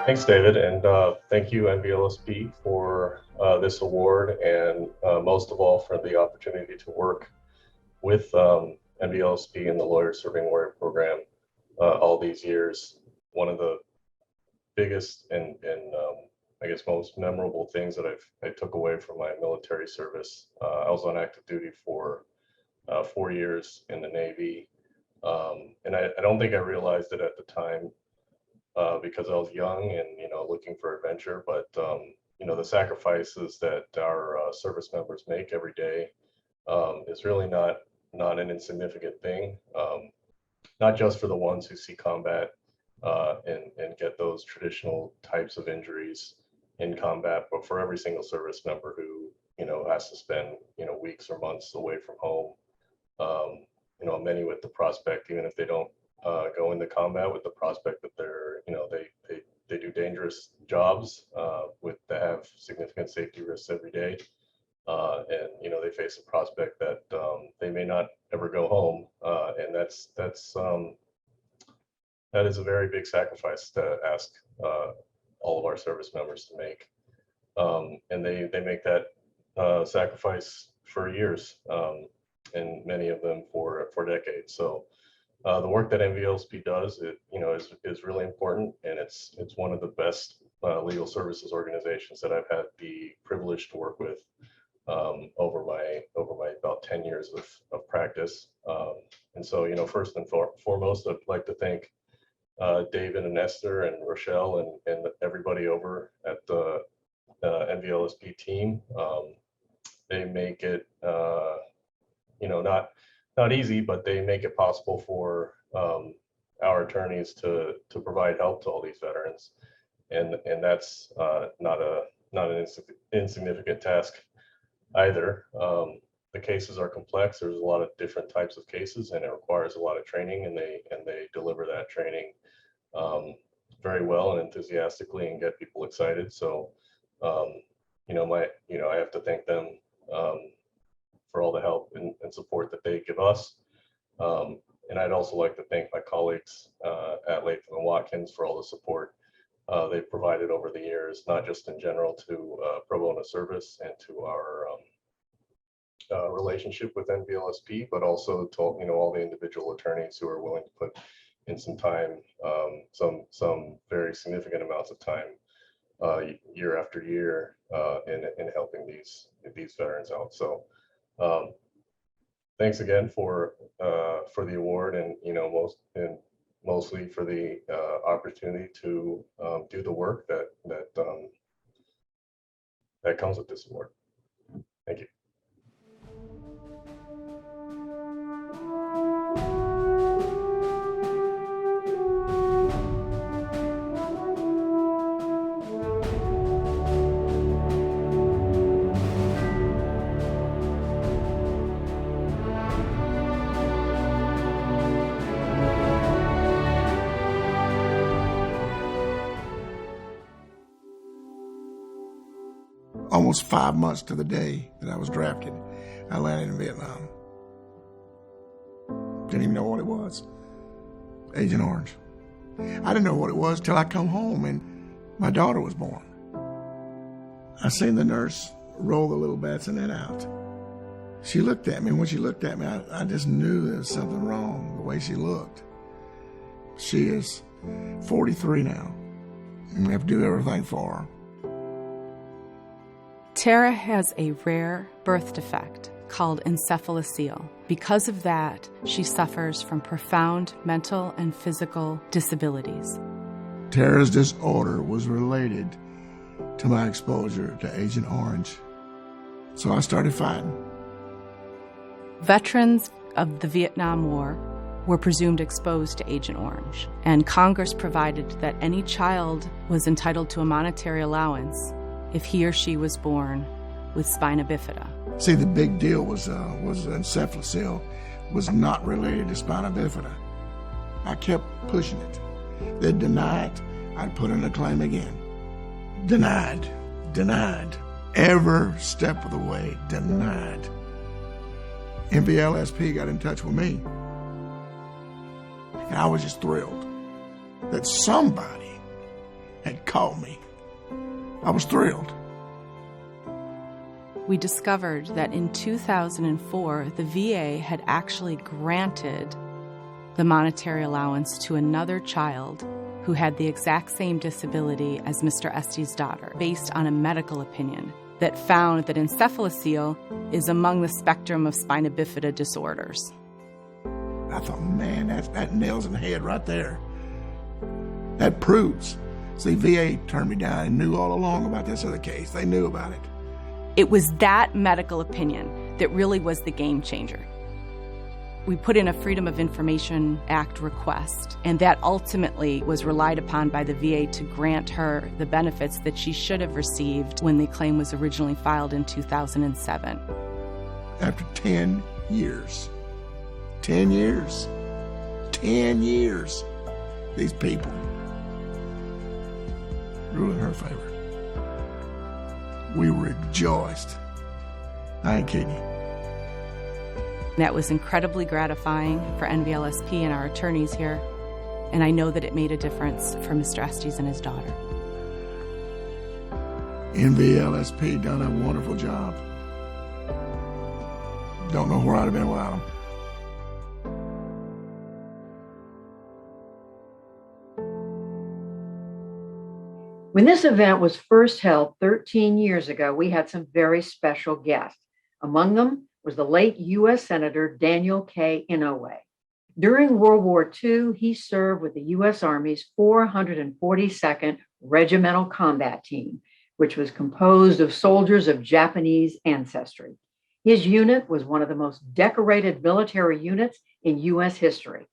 Thanks, David, and thank you, NVLSP, for this award, and most of all for the opportunity to work with NVLSP and the Lawyer Serving Warrior program all these years. One of the biggest and I guess most memorable things that I took away from my military service. I was on active duty for 4 years in the Navy, and I don't think I realized it at the time. Because I was young and looking for adventure, but the sacrifices that our service members make every day is really not an insignificant thing. Not just for the ones who see combat and get those traditional types of injuries in combat, but for every single service member who has to spend weeks or months away from home. Many with the prospect, even if they don't go into combat, with the prospect that they're they do dangerous jobs that have significant safety risks every day, and they face a prospect that they may not ever go home, and that is a very big sacrifice to ask all of our service members to make, and they make that sacrifice for years, and many of them for decades. So the work that NVLSP does, is really important, and it's one of the best legal services organizations that I've had the privilege to work with over my about 10 years of practice. And so, first and foremost, I'd like to thank David and Esther and Rochelle and everybody over at the NVLSP team. They make it, not easy, but they make it possible for our attorneys to provide help to all these veterans, and that's not an insignificant task either. The cases are complex. There's a lot of different types of cases, and it requires a lot of training, and they deliver that training very well and enthusiastically and get people excited. So I have to thank them for all the help and support that they give us. And I'd also like to thank my colleagues at Latham & Watkins for all the support they've provided over the years, not just in general to pro bono service and to our relationship with NVLSP, but also to all the individual attorneys who are willing to put in some time, some very significant amounts of time year after year in helping these veterans out. So thanks again for the award, and mostly for the opportunity to do the work that comes with this award. Thank you. Almost 5 months to the day that I was drafted, I landed in Vietnam. Didn't even know what it was. Agent Orange. I didn't know what it was till I come home and my daughter was born. I seen the nurse roll the little bassinet out. She looked at me, and when she looked at me, I just knew there was something wrong the way she looked. She is 43 now, and we have to do everything for her. Tara has a rare birth defect called encephalocele. Because of that, she suffers from profound mental and physical disabilities. Tara's disorder was related to my exposure to Agent Orange. So I started fighting. Veterans of the Vietnam War were presumed exposed to Agent Orange, and Congress provided that any child was entitled to a monetary allowance if he or she was born with spina bifida. See, the big deal was encephalocele was not related to spina bifida. I kept pushing it. They'd deny it, I'd put in a claim again. Denied. Every step of the way, denied. NVLSP got in touch with me. And I was just thrilled that somebody had caught me. I was thrilled. We discovered that in 2004, the VA had actually granted the monetary allowance to another child who had the exact same disability as Mr. Estes' daughter, based on a medical opinion that found that encephalocele is among the spectrum of spina bifida disorders. I thought, man, that nails in the head right there. That proves. See, VA turned me down and knew all along about this other case. They knew about it. It was that medical opinion that really was the game changer. We put in a Freedom of Information Act request, and that ultimately was relied upon by the VA to grant her the benefits that she should have received when the claim was originally filed in 2007. After 10 years, 10 years, 10 years, these people ruled in her favor. We rejoiced. I ain't kidding you. That was incredibly gratifying for NVLSP and our attorneys here, and I know that it made a difference for Mr. Estes and his daughter. NVLSP done a wonderful job. Don't know where I'd have been without them. When this event was first held 13 years ago, we had some very special guests. Among them was the late U.S. Senator Daniel K. Inouye. During World War II, he served with the U.S. Army's 442nd Regimental Combat Team, which was composed of soldiers of Japanese ancestry. His unit was one of the most decorated military units in U.S. history.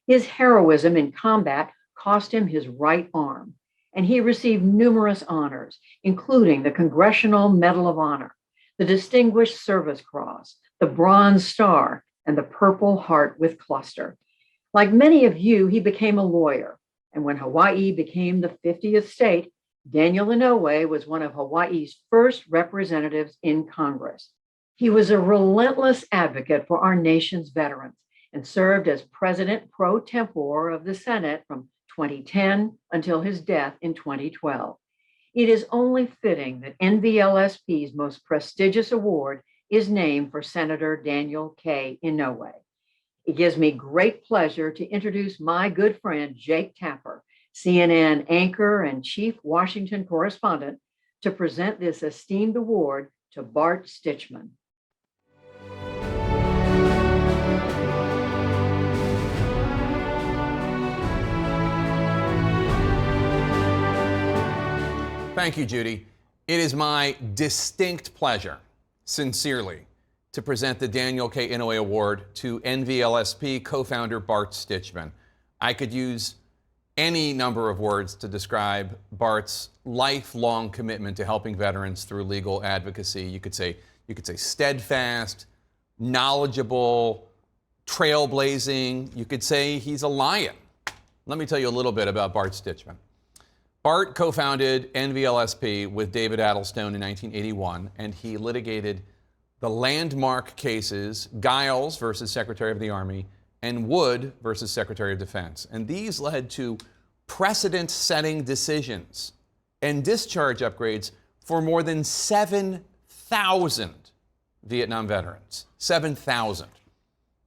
His heroism in combat cost him his right arm, and he received numerous honors, including the Congressional Medal of Honor, the Distinguished Service Cross, the Bronze Star, and the Purple Heart with Cluster. Like many of you, he became a lawyer, and when Hawaii became the 50th state, Daniel Inouye was one of Hawaii's first representatives in Congress. He was a relentless advocate for our nation's veterans and served as president pro tempore of the Senate from 2010 until his death in 2012. It is only fitting that NVLSP's most prestigious award is named for Senator Daniel K. Inouye. It gives me great pleasure to introduce my good friend, Jake Tapper, CNN anchor and chief Washington correspondent, to present this esteemed award to Bart Stitchman. Thank you, Judy. It is my distinct pleasure, sincerely, to present the Daniel K. Inouye Award to NVLSP co-founder Bart Stitchman. I could use any number of words to describe Bart's lifelong commitment to helping veterans through legal advocacy. You could say steadfast, knowledgeable, trailblazing. You could say he's a lion. Let me tell you a little bit about Bart Stitchman. Bart co-founded NVLSP with David Adelstone in 1981, and he litigated the landmark cases Giles versus Secretary of the Army and Wood versus Secretary of Defense. And these led to precedent-setting decisions and discharge upgrades for more than 7,000 Vietnam veterans. 7,000.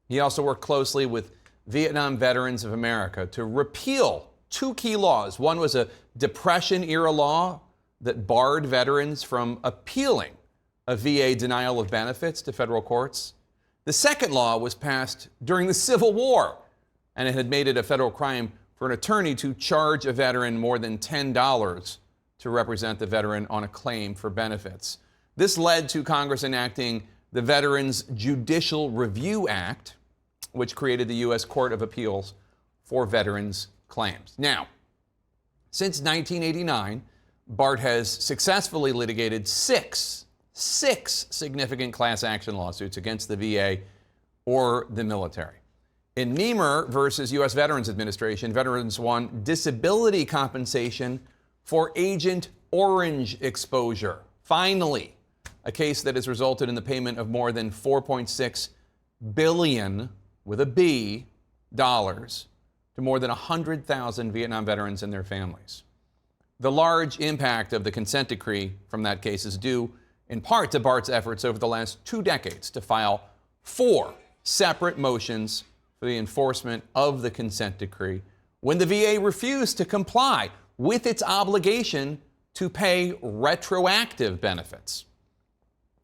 He also worked closely with Vietnam Veterans of America to repeal two key laws. One was a Depression-era law that barred veterans from appealing a VA denial of benefits to federal courts. The second law was passed during the Civil War, and it had made it a federal crime for an attorney to charge a veteran more than $10 to represent the veteran on a claim for benefits. This led to Congress enacting the Veterans Judicial Review Act, which created the U.S. Court of Appeals for veterans' claims. Now, since 1989, Bart has successfully litigated six significant class action lawsuits against the VA or the military. In Niemer versus U.S. Veterans Administration, veterans won disability compensation for Agent Orange exposure. Finally, a case that has resulted in the payment of more than $4.6 billion, with a B, dollars to more than 100,000 Vietnam veterans and their families. The large impact of the consent decree from that case is due in part to Bart's efforts over the last 2 decades to file 4 separate motions for the enforcement of the consent decree when the VA refused to comply with its obligation to pay retroactive benefits.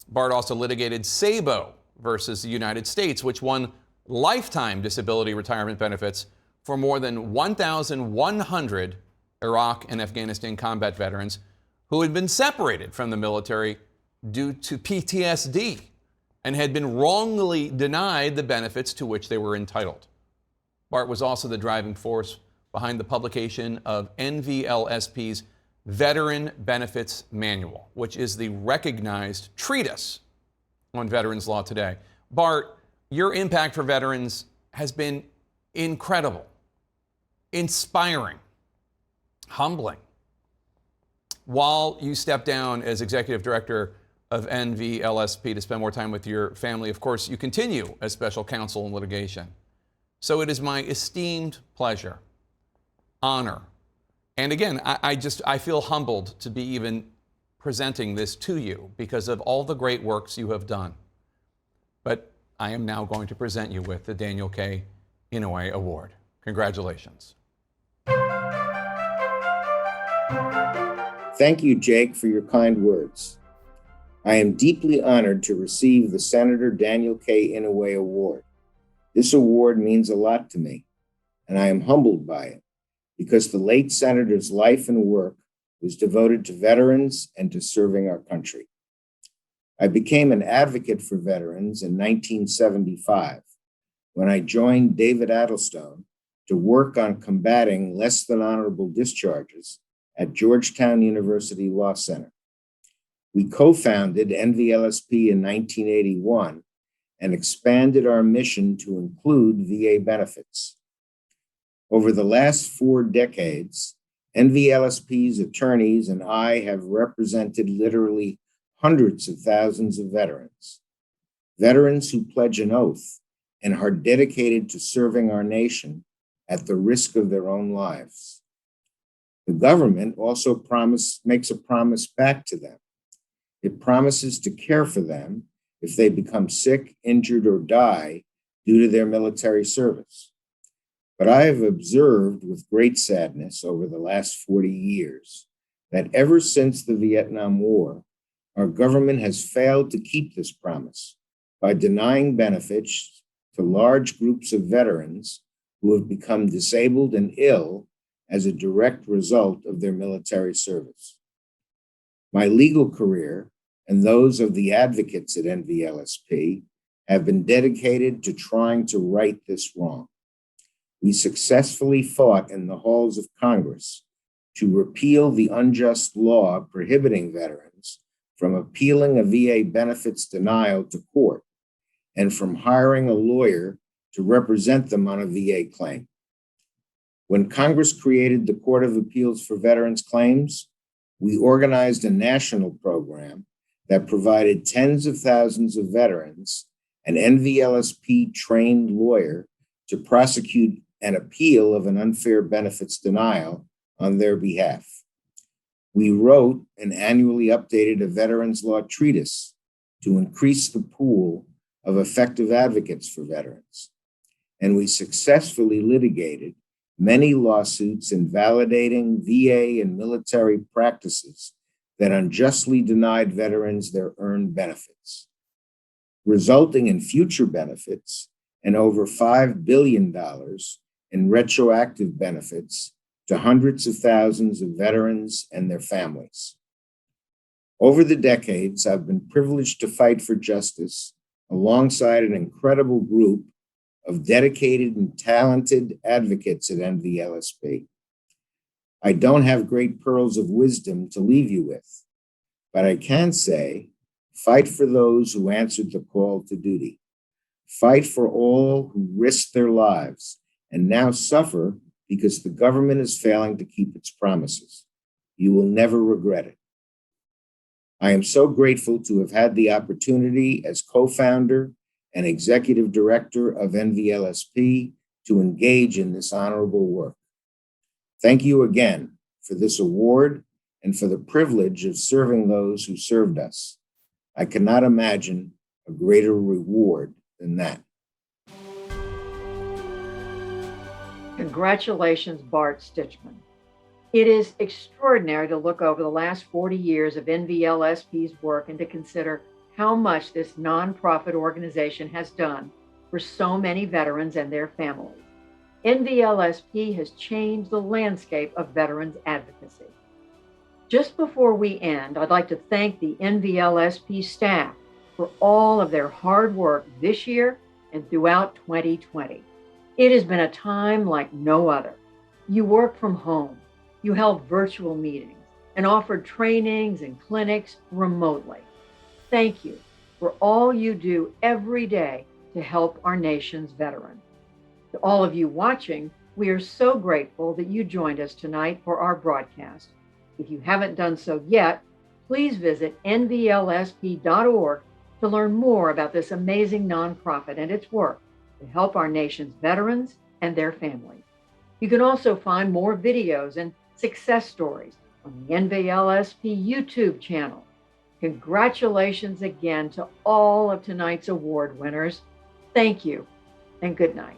Bart also litigated SABO versus the United States, which won lifetime disability retirement benefits for more than 1,100 Iraq and Afghanistan combat veterans who had been separated from the military due to PTSD and had been wrongly denied the benefits to which they were entitled. Bart was also the driving force behind the publication of NVLSP's Veteran Benefits Manual, which is the recognized treatise on veterans law today. Bart, your impact for veterans has been incredible, inspiring, humbling. While you step down as executive director of NVLSP to spend more time with your family, of course, you continue as special counsel in litigation. So it is my esteemed pleasure, honor, and again, I feel humbled to be even presenting this to you because of all the great works you have done. But I am now going to present you with the Daniel K. Inouye Award. Congratulations. Thank you, Jake, for your kind words. I am deeply honored to receive the Senator Daniel K. Inouye Award. This award means a lot to me, and I am humbled by it because the late Senator's life and work was devoted to veterans and to serving our country. I became an advocate for veterans in 1975 when I joined David Addlestone to work on combating less than honorable discharges at Georgetown University Law Center. We co-founded NVLSP in 1981 and expanded our mission to include VA benefits. Over the last 4 decades, NVLSP's attorneys and I have represented literally hundreds of thousands of veterans who pledge an oath and are dedicated to serving our nation at the risk of their own lives. The government also makes a promise back to them. It promises to care for them if they become sick, injured, or die due to their military service. But I have observed with great sadness over the last 40 years that ever since the Vietnam War, our government has failed to keep this promise by denying benefits to large groups of veterans who have become disabled and ill as a direct result of their military service. My legal career and those of the advocates at NVLSP have been dedicated to trying to right this wrong. We successfully fought in the halls of Congress to repeal the unjust law prohibiting veterans from appealing a VA benefits denial to court and from hiring a lawyer to represent them on a VA claim. When Congress created the Court of Appeals for Veterans Claims, we organized a national program that provided tens of thousands of veterans an NVLSP-trained lawyer to prosecute an appeal of an unfair benefits denial on their behalf. We wrote and annually updated a veterans law treatise to increase the pool of effective advocates for veterans. And we successfully litigated many lawsuits invalidating VA and military practices that unjustly denied veterans their earned benefits, resulting in future benefits and over $5 billion in retroactive benefits to hundreds of thousands of veterans and their families. Over the decades, I've been privileged to fight for justice alongside an incredible group of dedicated and talented advocates at NVLSP. I don't have great pearls of wisdom to leave you with, but I can say, fight for those who answered the call to duty. Fight for all who risked their lives and now suffer because the government is failing to keep its promises. You will never regret it. I am so grateful to have had the opportunity as co-founder and executive director of NVLSP to engage in this honorable work. Thank you again for this award and for the privilege of serving those who served us. I cannot imagine a greater reward than that. Congratulations, Bart Stitchman. It is extraordinary to look over the last 40 years of NVLSP's work and to consider how much this nonprofit organization has done for so many veterans and their families. NVLSP has changed the landscape of veterans advocacy. Just before we end, I'd like to thank the NVLSP staff for all of their hard work this year and throughout 2020. It has been a time like no other. You worked from home, you held virtual meetings, and offered trainings and clinics remotely. Thank you for all you do every day to help our nation's veterans. To all of you watching, we are so grateful that you joined us tonight for our broadcast. If you haven't done so yet, please visit nvlsp.org to learn more about this amazing nonprofit and its work to help our nation's veterans and their families. You can also find more videos and success stories on the NVLSP YouTube channel. Congratulations again to all of tonight's award winners. Thank you and good night.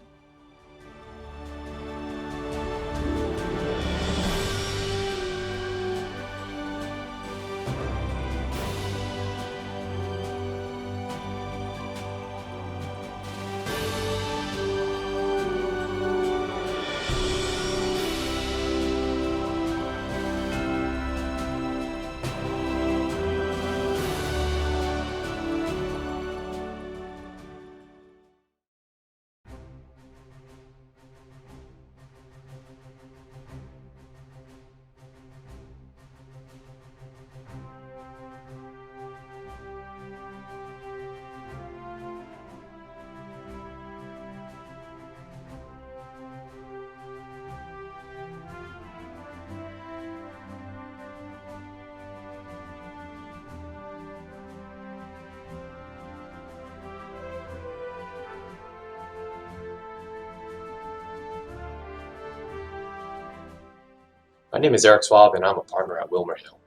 My name is Eric Schwab, and I'm a partner at WilmerHale.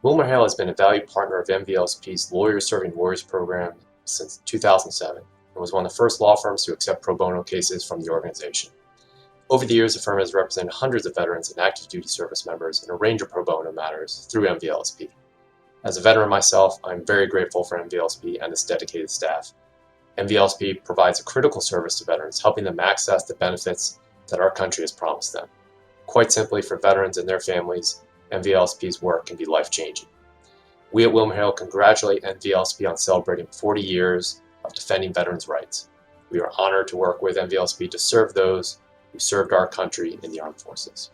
WilmerHale has been a valued partner of NVLSP's Lawyers Serving Warriors program since 2007 and was one of the first law firms to accept pro bono cases from the organization. Over the years, the firm has represented hundreds of veterans and active duty service members in a range of pro bono matters through NVLSP. As a veteran myself, I'm very grateful for NVLSP and its dedicated staff. NVLSP provides a critical service to veterans, helping them access the benefits that our country has promised them. Quite simply, for veterans and their families, NVLSP's work can be life-changing. We at WilmerHale congratulate NVLSP on celebrating 40 years of defending veterans' rights. We are honored to work with NVLSP to serve those who served our country in the armed forces.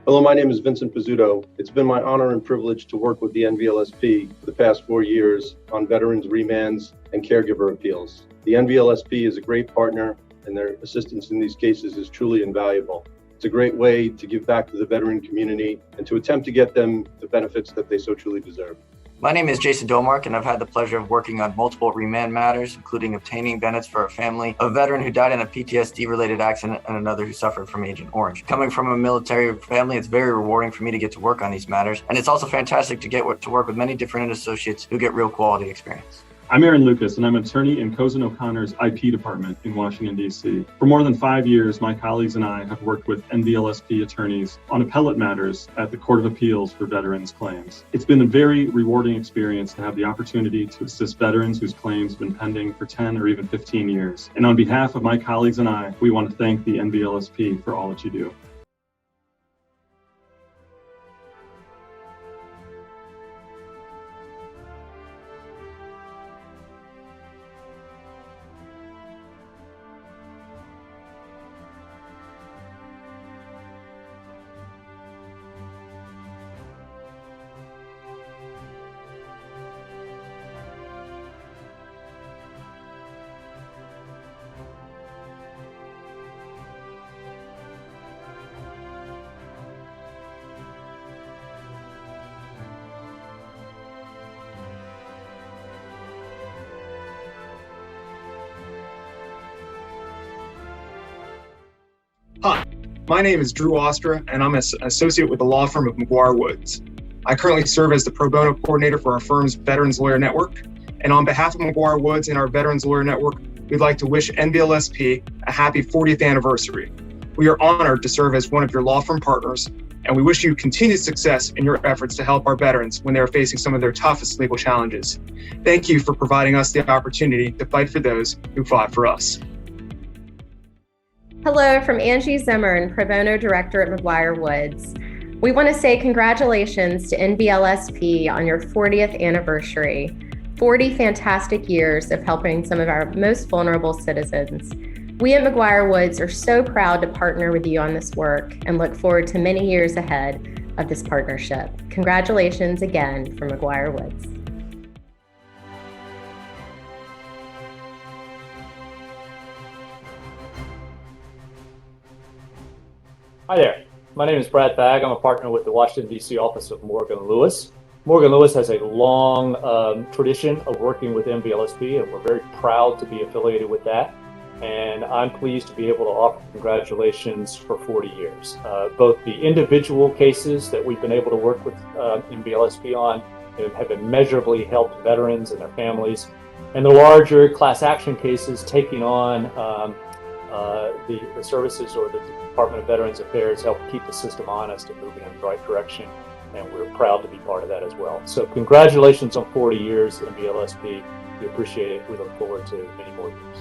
Hello, my name is Vincent Pizzuto. It's been my honor and privilege to work with the NVLSP for the past 4 years on veterans remands and caregiver appeals. The NVLSP is a great partner, and their assistance in these cases is truly invaluable. It's a great way to give back to the veteran community and to attempt to get them the benefits that they so truly deserve. My name is Jason Domark, and I've had the pleasure of working on multiple remand matters, including obtaining benefits for a family, a veteran who died in a PTSD-related accident, and another who suffered from Agent Orange. Coming from a military family, it's very rewarding for me to get to work on these matters, and it's also fantastic to get to work with many different associates who get real quality experience. I'm Aaron Lucas, and I'm an attorney in Cozen O'Connor's IP department in Washington, D.C. For more than 5 years, my colleagues and I have worked with NVLSP attorneys on appellate matters at the Court of Appeals for veterans' claims. It's been a very rewarding experience to have the opportunity to assist veterans whose claims have been pending for 10 or even 15 years. And on behalf of my colleagues and I, we want to thank the NVLSP for all that you do. My name is Drew Ostra, and I'm an associate with the law firm of McGuire Woods. I currently serve as the pro bono coordinator for our firm's Veterans Lawyer Network. And on behalf of McGuire Woods and our Veterans Lawyer Network, we'd like to wish NVLSP a happy 40th anniversary. We are honored to serve as one of your law firm partners, and we wish you continued success in your efforts to help our veterans when they are facing some of their toughest legal challenges. Thank you for providing us the opportunity to fight for those who fought for us. Hello from Angie Zimmern, Pro Bono Director at McGuire Woods. We want to say congratulations to NVLSP on your 40th anniversary. 40 fantastic years of helping some of our most vulnerable citizens. We at McGuire Woods are so proud to partner with you on this work and look forward to many years ahead of this partnership. Congratulations again from McGuire Woods. Hi there, my name is Brad Bagg. I'm a partner with the Washington, D.C. office of Morgan Lewis. Morgan Lewis has a long tradition of working with NVLSP, and we're very proud to be affiliated with that. And I'm pleased to be able to offer congratulations for 40 years. Both the individual cases that we've been able to work with NVLSP on have immeasurably helped veterans and their families, and the larger class action cases taking on the services or the Department of Veterans Affairs help keep the system honest and moving in the right direction. And we're proud to be part of that as well. So congratulations on 40 years, NVLSP. We appreciate it. We look forward to many more years.